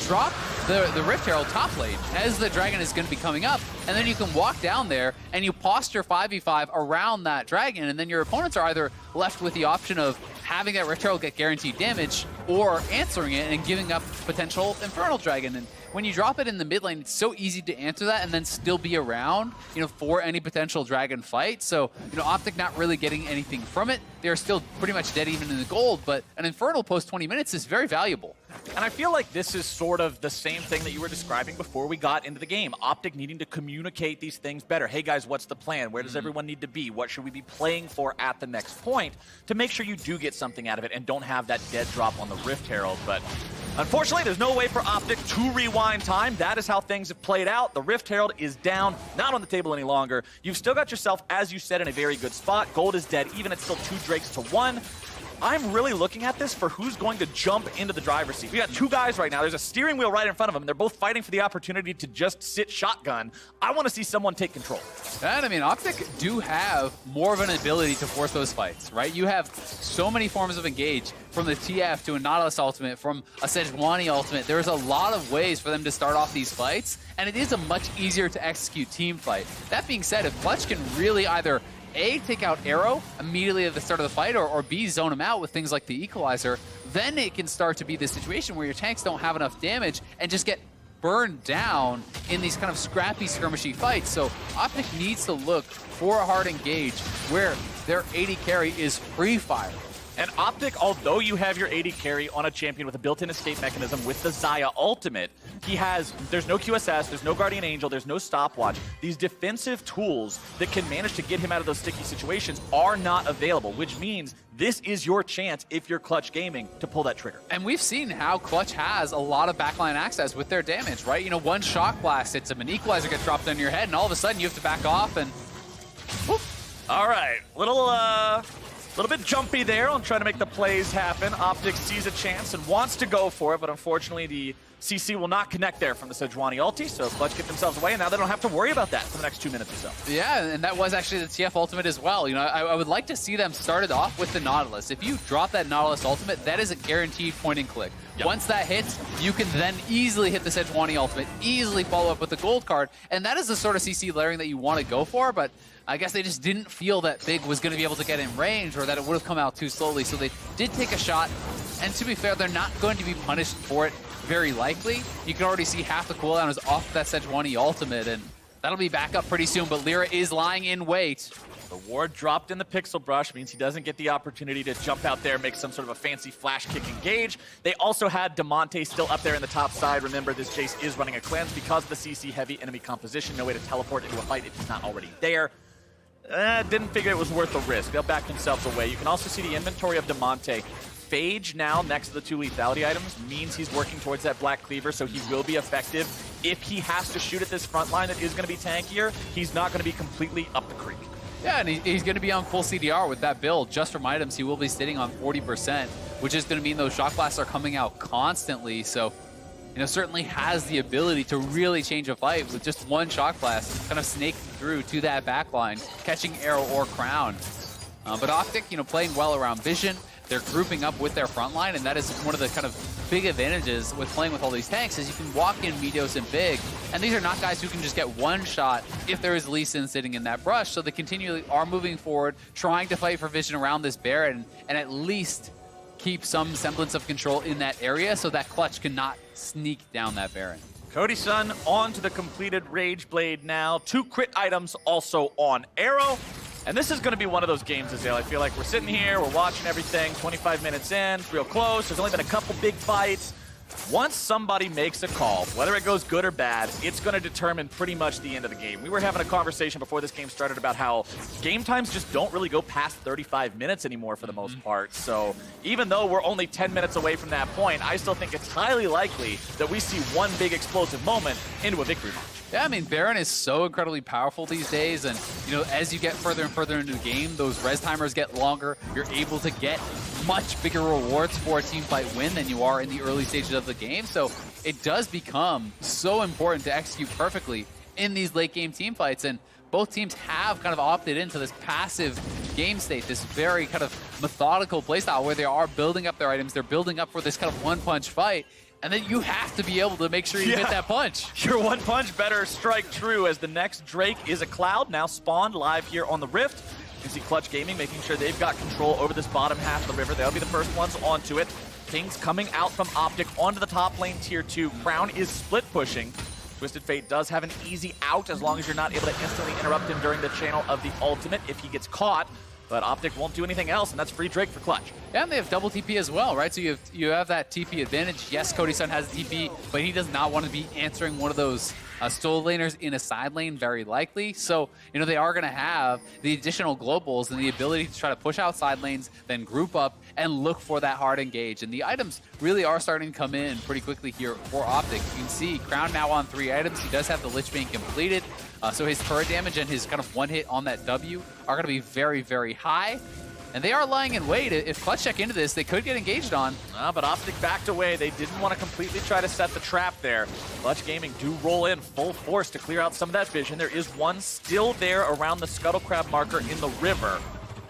drop the Rift Herald top lane as the dragon is going to be coming up, and then you can walk down there and you posture 5v5 around that dragon, and then your opponents are either left with the option of having that Rift Herald get guaranteed damage or answering it and giving up potential Infernal Dragon. And when you drop it in the mid lane, it's so easy to answer that and then still be around, you know, for any potential dragon fight. So, you know, OpTic not really getting anything from it. They're still pretty much dead even in the gold, but an Infernal post 20 minutes is very valuable. And I feel like this is sort of the same thing that you were describing before we got into the game. OpTic needing to communicate these things better. Hey guys, what's the plan? Where does everyone need to be? What should we be playing for at the next point to make sure you do get something out of it and don't have that dead drop on the Rift Herald? But unfortunately, there's no way for OpTic to rewind time. That is how things have played out. The Rift Herald is down, not on the table any longer. You've still got yourself, as you said, in a very good spot. Gold is dead, even it's still 2 Drakes to 1. I'm really looking at this for who's going to jump into the driver's seat. We got two guys right now. There's a steering wheel right in front of them, and they're both fighting for the opportunity to just sit shotgun. I want to see someone take control. And I mean, OpTic do have more of an ability to force those fights, right? You have so many forms of engage, from the TF to a Nautilus ultimate, from a Sejuani ultimate. There's a lot of ways for them to start off these fights, and it is a much easier to execute team fight. That being said, if Clutch can really either A, take out Arrow immediately at the start of the fight, or B, zone him out with things like the Equalizer, then it can start to be the situation where your tanks don't have enough damage and just get burned down in these kind of scrappy, skirmishy fights. So OpTic needs to look for a hard engage where their AD carry is free fire. And OpTic, although you have your AD carry on a champion with a built-in escape mechanism with the Xayah ultimate, there's no QSS, there's no Guardian Angel, there's no stopwatch. These defensive tools that can manage to get him out of those sticky situations are not available, which means this is your chance, if you're Clutch Gaming, to pull that trigger. And we've seen how Clutch has a lot of backline access with their damage, right? You know, one shock blast hits him, an Equalizer gets dropped on your head, and all of a sudden you have to back off and whoop. All right, little bit jumpy there on trying to make the plays happen. OpTic sees a chance and wants to go for it, but unfortunately the CC will not connect there from the Sejuani ulti, so Clutch get themselves away, and now they don't have to worry about that for the next 2 minutes or so. Yeah, and that was actually the TF ultimate as well. You know, I would like to see them started off with the Nautilus. If you drop that Nautilus ultimate, that is a guaranteed point and click. Yep. Once that hits, you can then easily hit the Sejuani ultimate, easily follow up with the gold card, and that is the sort of CC layering that you want to go for, but I guess they just didn't feel that Big was going to be able to get in range, or that it would have come out too slowly, so they did take a shot, and to be fair, they're not going to be punished for it very likely. You can already see half the cooldown is off that Sejuani ultimate, and that'll be back up pretty soon, but Lyra is lying in wait. The ward dropped in the Pixel Brush, means he doesn't get the opportunity to jump out there, make some sort of a fancy flash kick engage. They also had Damonte still up there in the top side. Remember, this Jace is running a cleanse because of the CC heavy enemy composition. No way to teleport into a fight if he's not already there. Didn't figure it was worth the risk. They'll back themselves away. You can also see the inventory of Damonte. Phage now next to the 2 lethality items means he's working towards that Black Cleaver, so he will be effective. If he has to shoot at this front line that is going to be tankier, he's not going to be completely up the creek. Yeah, and he's going to be on full CDR with that build. Just from items, he will be sitting on 40%, which is going to mean those shock blasts are coming out constantly. So, you know, certainly has the ability to really change a fight with just one shock blast, kind of snaking through to that backline, catching Arrow or Crown. But OpTic, you know, playing well around Vision. They're grouping up with their front line, and that is one of the kind of big advantages with playing with all these tanks, is you can walk in Meteos and Big, and these are not guys who can just get one shot if there is Lee Sin sitting in that brush, so they continually are moving forward, trying to fight for Vision around this Baron, and at least keep some semblance of control in that area so that Clutch cannot sneak down that Baron. Cody Sun on to the completed Rage Blade now. 2 crit items also on Arrow. And this is going to be one of those games, Azale. I feel like we're sitting here, we're watching everything, 25 minutes in, it's real close. There's only been a couple big fights. Once somebody makes a call, whether it goes good or bad, it's going to determine pretty much the end of the game. We were having a conversation before this game started about how game times just don't really go past 35 minutes anymore for the most part. So even though we're only 10 minutes away from that point, I still think it's highly likely that we see one big explosive moment into a victory march. Yeah, I mean, Baron is so incredibly powerful these days, and, you know, as you get further and further into the game, those res timers get longer. You're able to get much bigger rewards for a team fight win than you are in the early stages of the game, so it does become so important to execute perfectly in these late game team fights, and both teams have kind of opted into this passive game state, this very kind of methodical playstyle where they are building up their items, they're building up for this kind of one-punch fight, and then you have to be able to make sure you hit that punch. Your one punch better strike true, as the next Drake is a Cloud, now spawned live here on the Rift. You can see Clutch Gaming making sure they've got control over this bottom half of the river. They'll be the first ones onto it. Kings coming out from OpTic onto the top lane tier 2. Crown is split pushing. Twisted Fate does have an easy out as long as you're not able to instantly interrupt him during the channel of the ultimate if he gets caught. But OpTic won't do anything else, and that's free Drake for Clutch. Yeah, and they have double TP as well, right? So you have that TP advantage. Yes, Cody Sun has TP, but he does not want to be answering one of those stole laners in a side lane, very likely. So, you know, they are going to have the additional globals and the ability to try to push out side lanes, then group up and look for that hard engage. And the items really are starting to come in pretty quickly here for OpTic. You can see Crown now on 3 items. He does have the Lich Bane completed. So his turret damage and his kind of one hit on that W are going to be very, very high. And they are lying in wait. If Clutch check into this, they could get engaged on. But OpTic backed away. They didn't want to completely try to set the trap there. Clutch Gaming do roll in full force to clear out some of that vision. There is one still there around the Scuttle Crab marker in the river.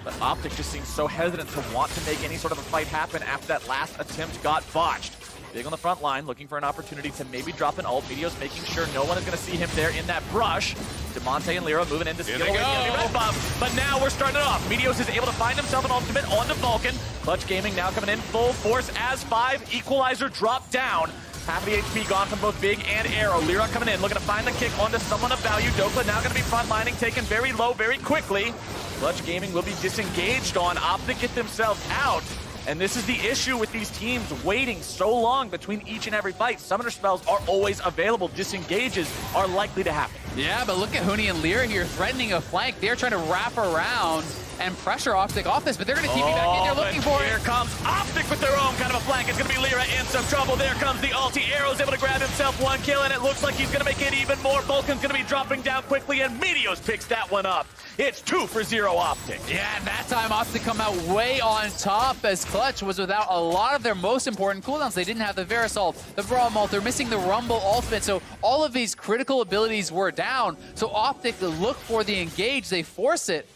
But OpTic just seems so hesitant to want to make any sort of a fight happen after that last attempt got botched. Big on the front line, looking for an opportunity to maybe drop an ult. Meteos making sure no one is going to see him there in that brush. Demonte and Lyra moving in to steal away the enemy red buff. But now we're starting it off. Meteos is able to find himself an ultimate onto Vulcan. Clutch Gaming now coming in full force as 5. Equalizer dropped down. Half of the HP gone from both Big and Arrow. Lyra coming in, looking to find the kick onto someone of value. Dokla now going to be frontlining, taken very low very quickly. Clutch Gaming will be disengaged on. OpTic get themselves out. And this is the issue with these teams waiting so long between each and every fight. Summoner spells are always available. Disengages are likely to happen. Yeah, but look at Huni and Lyra here threatening a flank. They're trying to wrap around and pressure OpTic off this, but they're going to TP back in. They're looking for it. Here comes OpTic with their own kind of a flank. It's going to be Lyra in some trouble. There comes the ulti. Arrow's able to grab himself 1 kill, and it looks like he's going to make it even more. Vulcan's going to be dropping down quickly, and Meteos picks that one up. It's 2 for 0 OpTic. Yeah, and that time OpTic come out way on top as Clutch was without a lot of their most important cooldowns. They didn't have the Verisalt, the Brawl Mult, they're missing the Rumble ultimate, so all of these critical abilities were down. So OpTic look for the engage, they force it.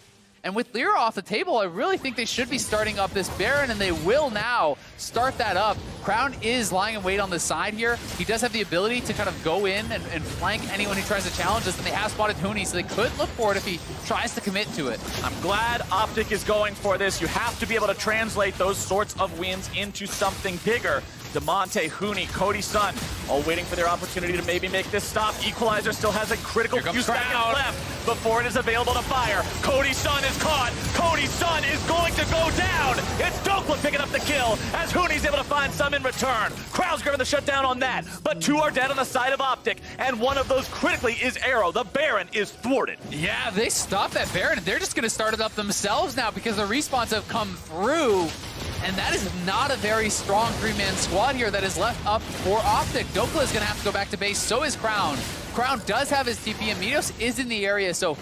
And with Lyra off the table, I really think they should be starting up this Baron, and they will now start that up. Crown is lying in wait on the side here. He does have the ability to kind of go in and flank anyone who tries to challenge this, and they have spotted Huni, so they could look for it if he tries to commit to it. I'm glad OpTic is going for this. You have to be able to translate those sorts of wins into something bigger. Demonte, Huni, Cody Sun, all waiting for their opportunity to maybe make this stop. Equalizer still has a critical few seconds left before it is available to fire. Cody Sun is caught. Cody Sun is going to go down. It's Dokla picking up the kill as Huni's able to find some in return. Crowd's grabbing the shutdown on that, but 2 are dead on the side of OpTic, and one of those critically is Arrow. The Baron is thwarted. Yeah, they stopped that Baron. They're just going to start it up themselves now because the respawns have come through. And that is not a very strong 3-man squad here that is left up for OpTic. Dokla is going to have to go back to base, so is Crown. Crown does have his TP, and Meteos is in the area, so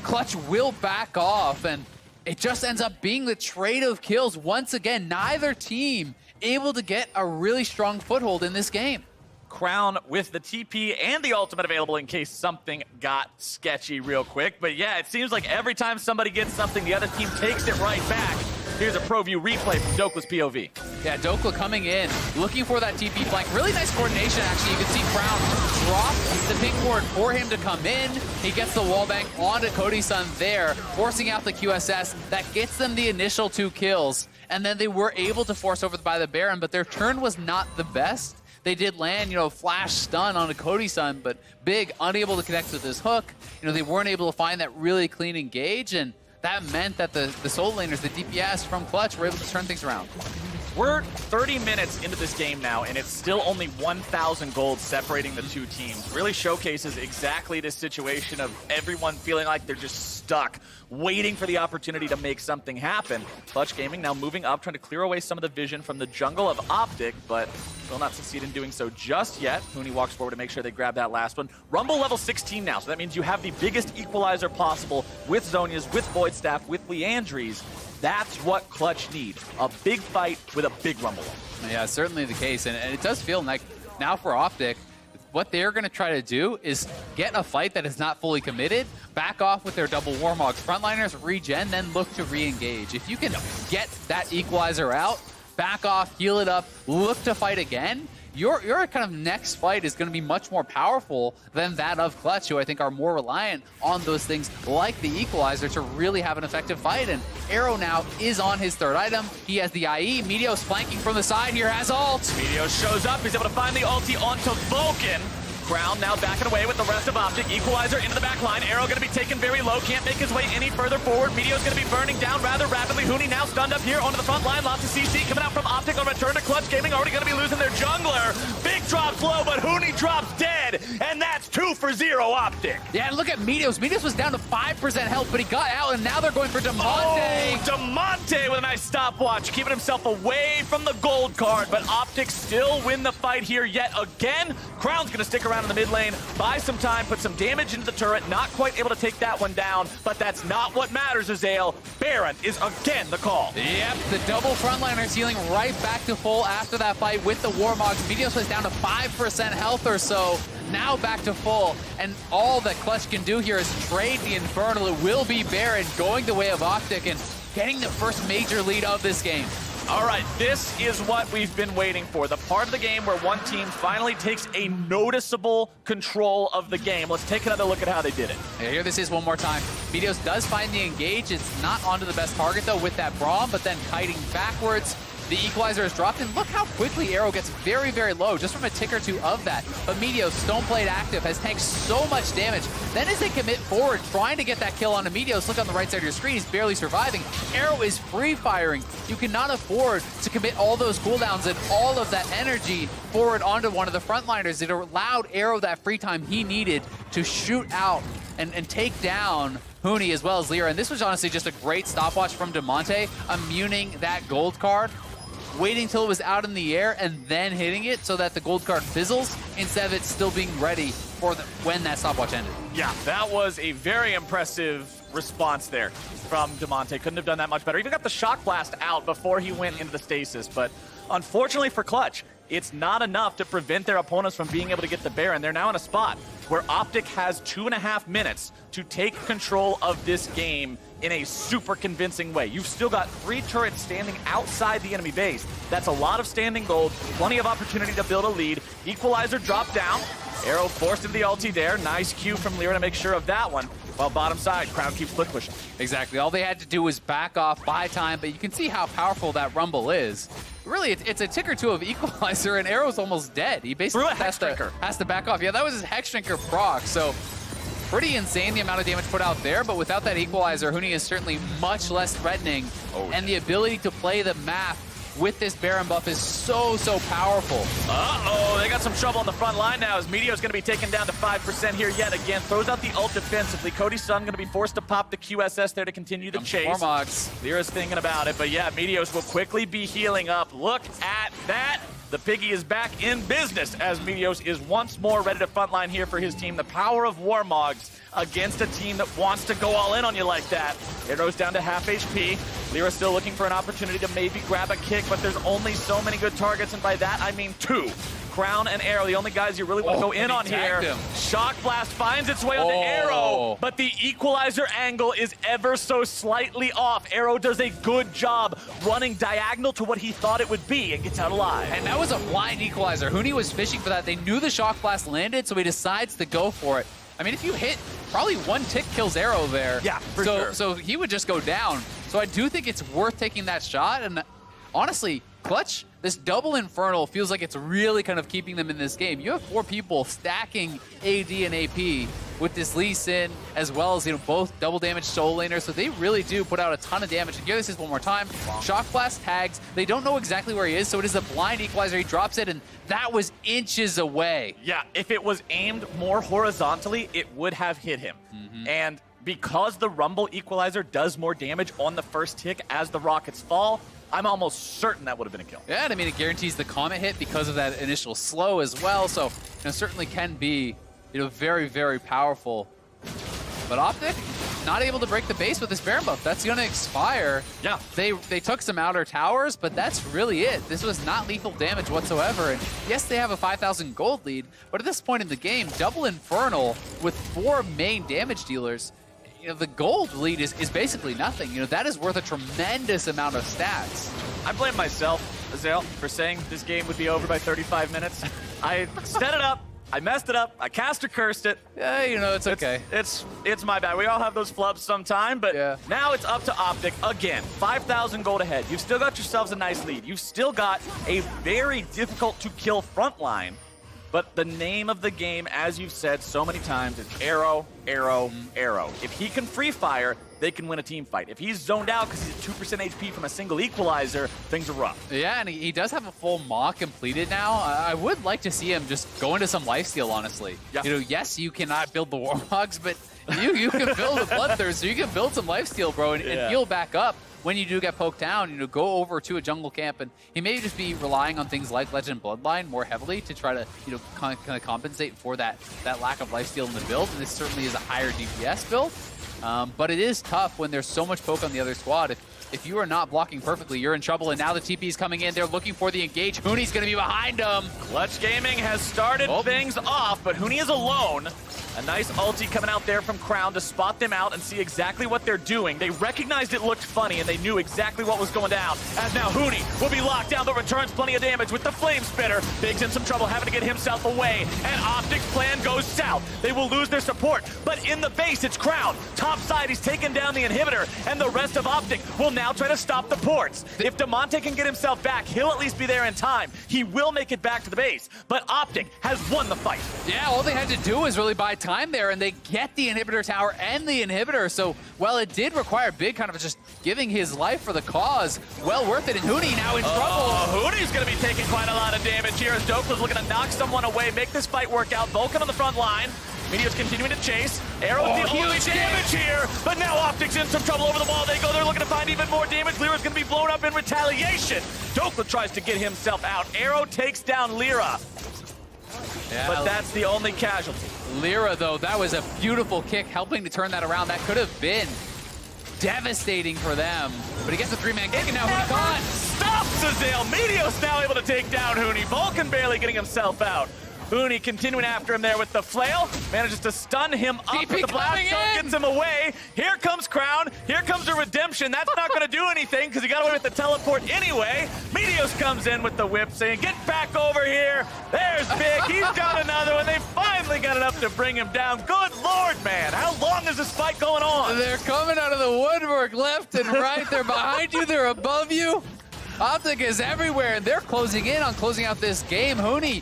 Clutch will back off, and it just ends up being the trade of kills. Once again, neither team able to get a really strong foothold in this game. Crown with the TP and the ultimate available in case something got sketchy real quick. But yeah, it seems like every time somebody gets something, the other team takes it right back. Here's a pro view replay from Dokla's POV. Yeah, Dokla coming in, looking for that TP flank. Really nice coordination, actually. You can see Crown drop the pink ward for him to come in. He gets the wallbang onto Cody Sun there, forcing out the QSS. That gets them the initial 2 kills. And then they were able to force over by the Baron, but their turn was not the best. They did land, flash stun onto Cody Sun, but Big unable to connect with his hook. They weren't able to find that really clean engage, and that meant that the solo laners, the DPS from Clutch, were able to turn things around. We're 30 minutes into this game now, and it's still only 1,000 gold separating the 2 teams. Really showcases exactly this situation of everyone feeling like they're just stuck, waiting for the opportunity to make something happen. Clutch Gaming now moving up, trying to clear away some of the vision from the jungle of OpTic, but will not succeed in doing so just yet. Huni walks forward to make sure they grab that last one. Rumble level 16 now, so that means you have the biggest equalizer possible with Zhonya's, with Void Staff, with Liandry's. That's what Clutch need. A big fight with a big Rumble. Yeah, certainly the case. And it does feel like now for OpTic, what they're going to try to do is get a fight that is not fully committed, back off with their double Warmogs. Frontliners regen, then look to re-engage. If you can get that equalizer out, back off, heal it up, look to fight again, your kind of next fight is going to be much more powerful than that of Clutch, who I think are more reliant on those things like the equalizer to really have an effective fight. And Arrow now is on his 3rd item. He has the IE. Meteos flanking from the side here, has ult. Meteos shows up. He's able to find the ulti onto Vulcan. Crown now backing away with the rest of OpTic. Equalizer into the back line. Arrow going to be taken very low. Can't make his way any further forward. Meteo's going to be burning down rather rapidly. Huni now stunned up here onto the front line. Lots of CC coming out from OpTic on return to Clutch Gaming. Already going to be losing their jungler. Big drops low, but Huni drops dead. And that's 2 for 0 OpTic. Yeah, and look at Meteos. Meteos was down to 5% health, but he got out, and now they're going for Demonte. Oh, Demonte with a nice stopwatch, keeping himself away from the gold card, but OpTic still win the fight here yet again. Crown's gonna stick around in the mid lane, buy some time, put some damage into the turret, not quite able to take that one down, but that's not what matters, Azael. Baron is again the call. Yep, the double frontliners healing right back to full after that fight with the Warmogs. Meteos was down to 5% health or so. Now back to full, and all that Clutch can do here is trade the Infernal. It will be Baron going the way of OpTic and getting the first major lead of this game. All right, this is what we've been waiting for. The part of the game where one team finally takes a noticeable control of the game. Let's take another look at how they did it. Yeah, here this is one more time. Meteos does find the engage. It's not onto the best target, though, with that Braum, but then kiting backwards. The equalizer is dropped, and look how quickly Arrow gets very, very low, just from a tick or two of that. But Meteos, Stoneblade active, has tanked so much damage. Then as they commit forward, trying to get that kill onto Meteos, look on the right side of your screen, he's barely surviving. Arrow is free-firing. You cannot afford to commit all those cooldowns and all of that energy forward onto one of the frontliners. It allowed Arrow that free time he needed to shoot out and take down Huni as well as Lyra. And this was honestly just a great stopwatch from Damonte, immuning that gold card, waiting till it was out in the air and then hitting it so that the gold card fizzles instead of it still being ready for when that stopwatch ended. Yeah, that was a very impressive response there from Damonte. Couldn't have done that much better. Even got the shock blast out before he went into the stasis, but unfortunately for Clutch, it's not enough to prevent their opponents from being able to get the Baron. They're now in a spot where OpTic has 2.5 minutes to take control of this game in a super convincing way. You've still got 3 turrets standing outside the enemy base. That's a lot of standing gold, plenty of opportunity to build a lead. Equalizer dropped down. Arrow forced into the ulti there. Nice cue from Lyra to make sure of that one. While bottom side, Crown keeps click pushing. Exactly. All they had to do was back off, buy time, but you can see how powerful that Rumble is. Really, it's a tick or two of Equalizer, and Arrow's almost dead. He basically has to back off. Yeah, that was his Hex Drinker proc, so pretty insane the amount of damage put out there, but without that Equalizer, Huni is certainly much less threatening, and the ability to play the map with this Baron buff is so powerful. Uh-oh, they got some trouble on the front line now as Meteo's going to be taken down to 5% here yet again. Throws out the ult defensively. Cody Sun going to be forced to pop the QSS there to continue the chase. Warmogs. Lyra's thinking about it, but yeah, Meteos will quickly be healing up. Look at that. The Piggy is back in business as Meteos is once more ready to frontline here for his team. The power of Warmogs against a team that wants to go all in on you like that. Arrow's down to half HP. Lyra still looking for an opportunity to maybe grab a kick, but there's only so many good targets, and by that I mean 2. Crown and Arrow, the only guys you really want to go in on here. Shock Blast finds its way onto Arrow, but the Equalizer angle is ever so slightly off. Arrow does a good job running diagonal to what he thought it would be and gets out alive. And that was a blind Equalizer. Huni was fishing for that. They knew the Shock Blast landed, so he decides to go for it. I mean, if you hit, probably 1 tick kills Arrow there. Yeah, for sure. So he would just go down. So I do think it's worth taking that shot. And honestly, Clutch, this double Infernal feels like it's really kind of keeping them in this game. You have 4 people stacking AD and AP with this Lee Sin, as well as, both double damage soul laners. So they really do put out a ton of damage. And here this is one more time. Shock Blast tags. They don't know exactly where he is, so it is a blind Equalizer. He drops it, and that was inches away. Yeah, if it was aimed more horizontally, it would have hit him. And because the Rumble Equalizer does more damage on the first tick as the rockets fall, I'm almost certain that would have been a kill. Yeah, and I mean, it guarantees the Comet hit because of that initial slow as well. So, certainly can be, very, very powerful. But OpTic, not able to break the base with this Baron buff. That's going to expire. Yeah. They took some outer towers, but that's really it. This was not lethal damage whatsoever. And yes, they have a 5,000 gold lead, but at this point in the game, double Infernal with 4 main damage dealers, the gold lead is basically nothing. That is worth a tremendous amount of stats. I blame myself, Azael, for saying this game would be over by 35 minutes. I set it up. I messed it up. I cast or cursed it. Yeah, it's okay. It's my bad. We all have those flubs sometime, but now it's up to OpTic again. 5,000 gold ahead. You've still got yourselves a nice lead. You've still got a very difficult to kill front line. But the name of the game, as you've said so many times, is Arrow, Arrow, Arrow. If he can free fire, they can win a team fight. If he's zoned out because he's at 2% HP from a single Equalizer, things are rough. Yeah, and he does have a full Maw completed now. I would like to see him just go into some lifesteal, honestly. Yeah. Yes, you cannot build the Warmogs, but you can build a Bloodthirst, so you can build some lifesteal, bro, and heal back up. when you do get poked down, go over to a jungle camp, and he may just be relying on things like Legend Bloodline more heavily to try to, kind of compensate for that lack of lifesteal in the build. And this certainly is a higher DPS build. But it is tough when there's so much poke on the other squad. If you are not blocking perfectly, you're in trouble. And now the TP is coming in. They're looking for the engage. Huni's going to be behind him. Clutch Gaming has started things off, but Huni is alone. A nice ulti coming out there from Crown to spot them out and see exactly what they're doing. They recognized it looked funny, and they knew exactly what was going down. As now Huni will be locked down, but returns plenty of damage with the Flame Spitter. Big's in some trouble, having to get himself away. And OpTic's plan goes south. They will lose their support, but in the base, it's Crown. Top side, he's taken down the inhibitor, and the rest of OpTic will now try to stop the ports. If Damonte can get himself back, he'll at least be there in time. He will make it back to the base, but OpTic has won the fight. Yeah, all they had to do was really buy time there, and they get the inhibitor tower and the inhibitor. So, well, it did require Big kind of just giving his life for the cause. Well worth it, and Huni now in trouble. Huni's going to be taking quite a lot of damage here as Dokla's looking to knock someone away, make this fight work out. Vulcan on the front line. Meteor's continuing to chase. Arrow with the only damage here, but now OpTic's in some trouble over the wall. They go, they're looking to find even more damage. Lyra's going to be blown up in retaliation. Dokla tries to get himself out. Arrow takes down Lyra. Yeah, but that's the only casualty. Lyra, though, that was a beautiful kick, helping to turn that around. That could have been devastating for them. But he gets a three-man kick, and now Huni gone. Stop, Azale. Meteor's now able to take down Huni. Vulcan barely getting himself out. Huni continuing after him there with the flail, manages to stun him up DP with the blast zone, gets him away. Here comes Crown, here comes the redemption. That's not going to do anything because he got away with the teleport anyway. Meteos comes in with the whip saying, get back over here. There's Big, he's got another one. They finally got enough to bring him down. Good Lord, man, how long is this fight going on? They're coming out of the woodwork left and right. They're behind you, they're above you. OpTic is everywhere, and they're closing in on closing out this game. Huni,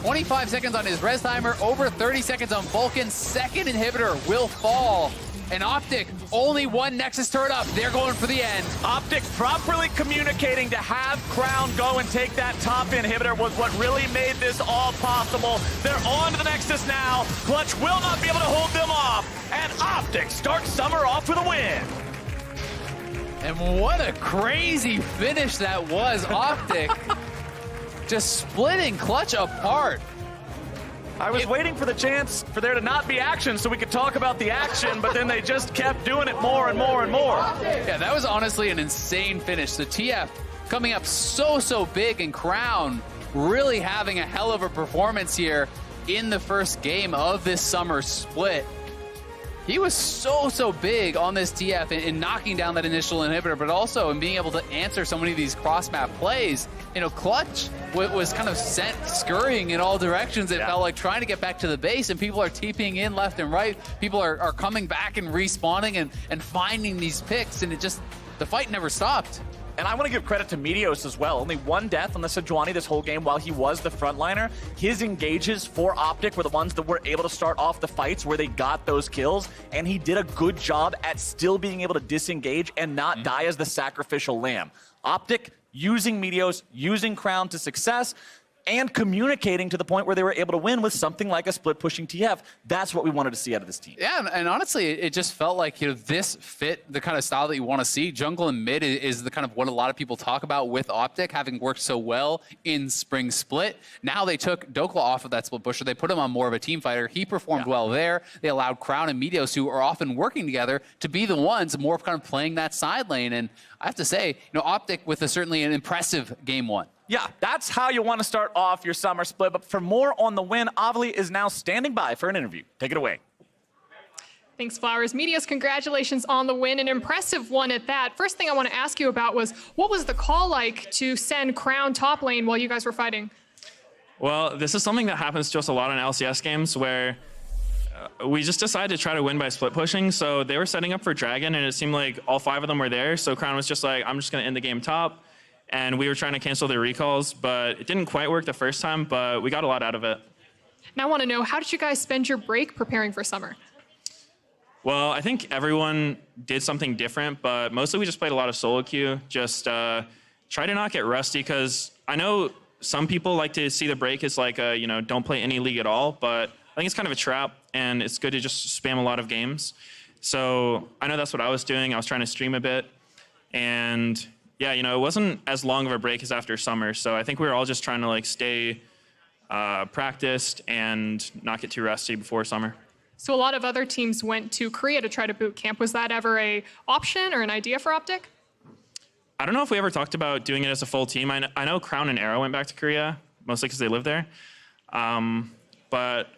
25 seconds on his res timer, over 30 seconds on Vulcan. Second inhibitor will fall. And OpTic, only one Nexus turret up. They're going for the end. OpTic properly communicating to have Crown go and take that top inhibitor was what really made this all possible. They're on to the Nexus now. Clutch will not be able to hold them off. And OpTic starts Summer off with a win. And what a crazy finish that was. OpTic just splitting Clutch apart. I was waiting for the chance for there to not be action so we could talk about the action, but then they just kept doing it more and more and more. Yeah, that was honestly an insane finish. The TF coming up so big, and Crown really having a hell of a performance here in the first game of this summer split. He was so big on this TF in knocking down that initial inhibitor, but also in being able to answer so many of these cross-map plays. Clutch was kind of sent scurrying in all directions. It felt like trying to get back to the base, and people are TPing in left and right. People are coming back and respawning and finding these picks, and the fight never stopped. And I want to give credit to Meteos as well. Only one death on the Sejuani this whole game while he was the frontliner. His engages for OpTic were the ones that were able to start off the fights where they got those kills, and he did a good job at still being able to disengage and not die as the sacrificial lamb. OpTic using Meteos, using Crown to success, and communicating to the point where they were able to win with something like a split-pushing TF. That's what we wanted to see out of this team. Yeah, and honestly, it just felt like this fit the kind of style that you want to see. Jungle and mid is the kind of what a lot of people talk about with OpTic, having worked so well in Spring Split. Now they took Dokla off of that split pusher. They put him on more of a team fighter. He performed well there. They allowed Crown and Meteos, who are often working together, to be the ones more kind of playing that side lane. And I have to say, OpTic with certainly an impressive game one. Yeah, that's how you want to start off your summer split. But for more on the win, Avali is now standing by for an interview. Take it away. Thanks, Flowers. Meteos, congratulations on the win, an impressive one at that. First thing I want to ask you about was, what was the call like to send Crown top lane while you guys were fighting? Well, this is something that happens to us a lot in LCS games where we just decided to try to win by split pushing. So they were setting up for Dragon, and it seemed like all 5 of them were there. So Crown was just like, I'm just going to end the game top. And we were trying to cancel their recalls, but it didn't quite work the first time, but we got a lot out of it. Now I want to know, how did you guys spend your break preparing for summer? Well, I think everyone did something different, but mostly we just played a lot of solo queue. Just try to not get rusty, because I know some people like to see the break as like don't play any league at all, but I think it's kind of a trap, and it's good to just spam a lot of games. So I know that's what I was doing. I was trying to stream a bit. And yeah, you know, it wasn't as long of a break as after summer. So I think we were all just trying to like stay practiced and not get too rusty before summer. So a lot of other teams went to Korea to try to boot camp. Was that ever a option or an idea for OpTic? I don't know if we ever talked about doing it as a full team. I know Crown and Arrow went back to Korea, mostly because they live there. But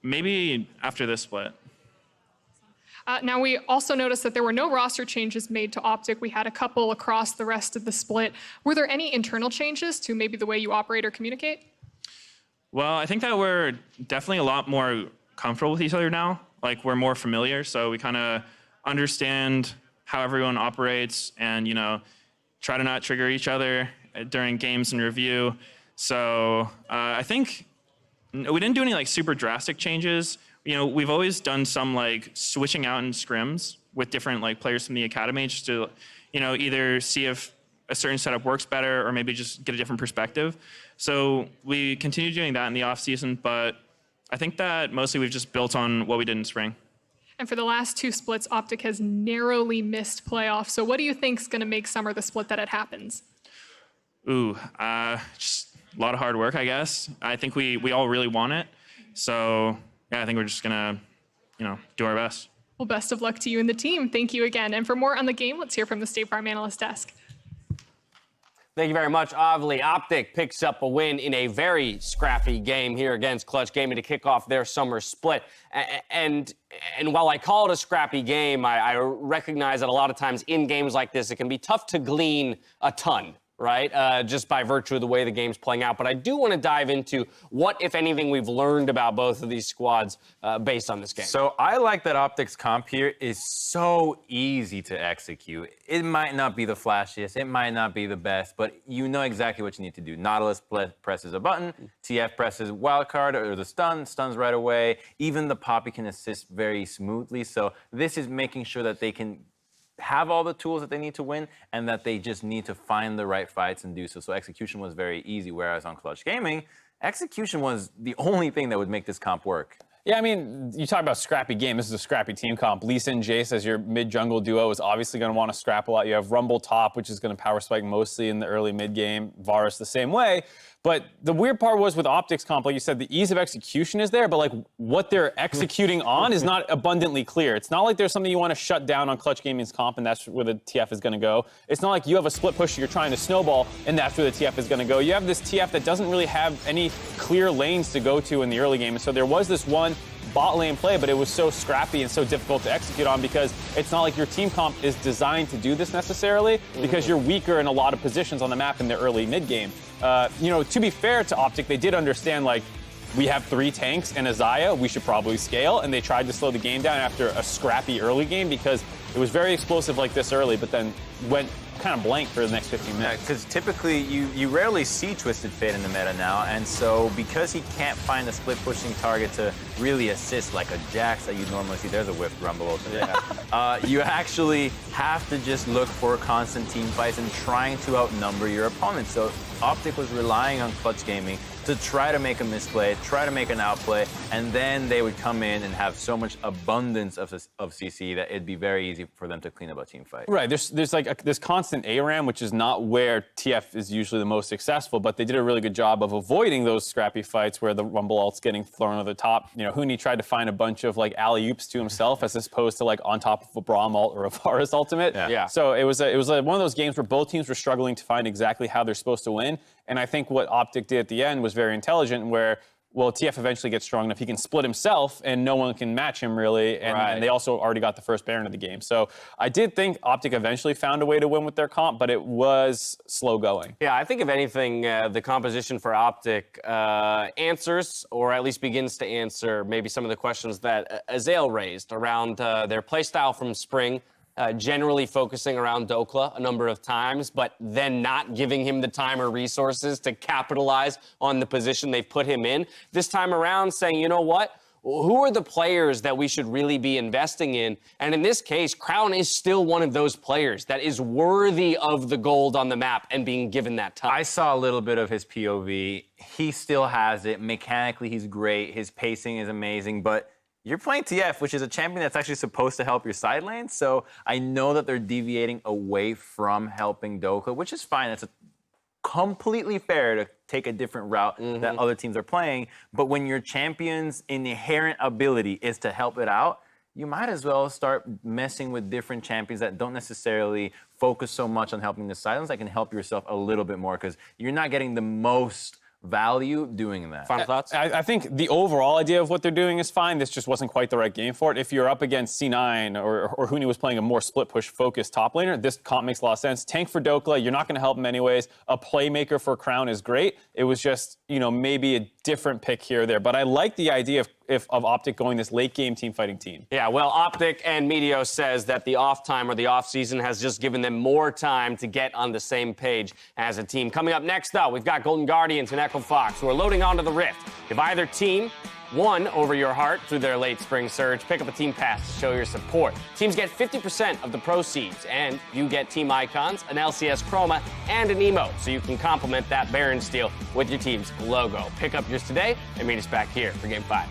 maybe after this split. Now, we also noticed that there were no roster changes made to OpTic. We had a couple across the rest of the split. Were there any internal changes to maybe the way you operate or communicate? Well, I think that we're definitely a lot more comfortable with each other now. Like, we're more familiar, so we kind of understand how everyone operates and, you know, try to not trigger each other during games and review. So I think we didn't do any like super drastic changes. You know, we've always done some like switching out in scrims with different like players from the academy just to, you know, either see if a certain setup works better or maybe just get a different perspective. So we continue doing that in the off season, but I think that mostly we've just built on what we did in spring. And for the last two splits, OpTic has narrowly missed playoffs. So what do you think is going to make summer the split that it happens? Ooh, just a lot of hard work, I guess. I think we all really want it. So yeah, I think we're just gonna, you know, do our best. Well, best of luck to you and the team. Thank you again. And for more on the game, let's hear from the State Farm Analyst Desk. Thank you very much, Avli. OpTic picks up a win in a very scrappy game here against Clutch Gaming to kick off their summer split. And while I call it a scrappy game, I recognize that a lot of times in games like this, it can be tough to glean a ton, right? Just by virtue of the way the game's playing out. But I do want to dive into what, if anything, we've learned about both of these squads based on this game. So I like that OpTic's comp here is so easy to execute. It might not be the flashiest, it might not be the best, but you know exactly what you need to do. Nautilus presses a button, TF presses wildcard or the stuns right away. Even the Poppy can assist very smoothly. So this is making sure that they can have all the tools that they need to win and that they just need to find the right fights and do so. So execution was very easy, whereas on Clutch Gaming, execution was the only thing that would make this comp work. Yeah, I mean, you talk about scrappy game. This is a scrappy team comp. Lee Sin Jace as your mid-jungle duo is obviously going to want to scrap a lot. You have Rumble top, which is going to power spike mostly in the early mid-game. Varus the same way. But the weird part was with OpTic's comp, like you said, the ease of execution is there, but like what they're executing on is not abundantly clear. It's not like there's something you want to shut down on Clutch Gaming's comp and that's where the TF is going to go. It's not like you have a split push you're trying to snowball and that's where the TF is going to go. You have this TF that doesn't really have any clear lanes to go to in the early game. And so there was this one bot lane play, but it was so scrappy and so difficult to execute on because it's not like your team comp is designed to do this necessarily because you're weaker in a lot of positions on the map in the early mid game. You know, to be fair to OpTic, they did understand like we have 3 tanks and a Xayah, we should probably scale, and they tried to slow the game down after a scrappy early game because it was very explosive like this early, but then went kind of blank for the next 15 minutes. Because typically you rarely see Twisted Fate in the meta now, and so because he can't find a split pushing target to really assist like a Jax that you normally see, there's a whiffed Rumble ultimate. Yeah. You actually have to just look for constant team fights and trying to outnumber your opponent. So OpTic was relying on Clutch Gaming to try to make a misplay, try to make an outplay, and then they would come in and have so much abundance of CC that it'd be very easy for them to clean up a team fight. Right, there's like this constant ARAM, which is not where TF is usually the most successful, but they did a really good job of avoiding those scrappy fights where the Rumble ult's getting thrown over the top. You know, Huni tried to find a bunch of like alley-oops to himself as opposed to like on top of a Braum ult or a Varus ultimate. Yeah. So it was one of those games where both teams were struggling to find exactly how they're supposed to win. And I think what OpTic did at the end was very intelligent where, well, TF eventually gets strong enough. He can split himself, and no one can match him, really. And they also already got the first Baron of the game. So I did think OpTic eventually found a way to win with their comp, but it was slow going. Yeah, I think if anything, the composition for OpTic answers, or at least begins to answer, maybe some of the questions that Azael raised around their playstyle from spring. Generally focusing around Dokla a number of times, but then not giving him the time or resources to capitalize on the position they've put him in. This time around saying, you know what? Who are the players that we should really be investing in? And in this case, Crown is still one of those players that is worthy of the gold on the map and being given that time. I saw a little bit of his POV. He still has it. Mechanically, he's great. His pacing is amazing, but you're playing TF, which is a champion that's actually supposed to help your side lane. So I know that they're deviating away from helping Doka, which is fine. It's completely fair to take a different route that other teams are playing. But when your champion's inherent ability is to help it out, you might as well start messing with different champions that don't necessarily focus so much on helping the silence that can help yourself a little bit more, because you're not getting the most value doing that. Final thoughts? I think the overall idea of what they're doing is fine. This just wasn't quite the right game for it. If you're up against C9 or Huni was playing a more split push focused top laner, this comp makes a lot of sense. Tank for Dokla, you're not going to help him anyways. A playmaker for Crown is great. It was just, maybe a different pick here or there. But I like the idea of OpTic going this late game team fighting team. Yeah, well, OpTic and Meteos says that the off time or the off season has just given them more time to get on the same page as a team. Coming up next, though, we've got Golden Guardians and Echo Fox who are loading onto the Rift. If either team won over your heart through their late spring surge, pick up a team pass to show your support. Teams get 50% of the proceeds, and you get team icons, an LCS chroma, and an emote, so you can complement that Baron steal with your team's logo. Pick up yours today and meet us back here for Game 5.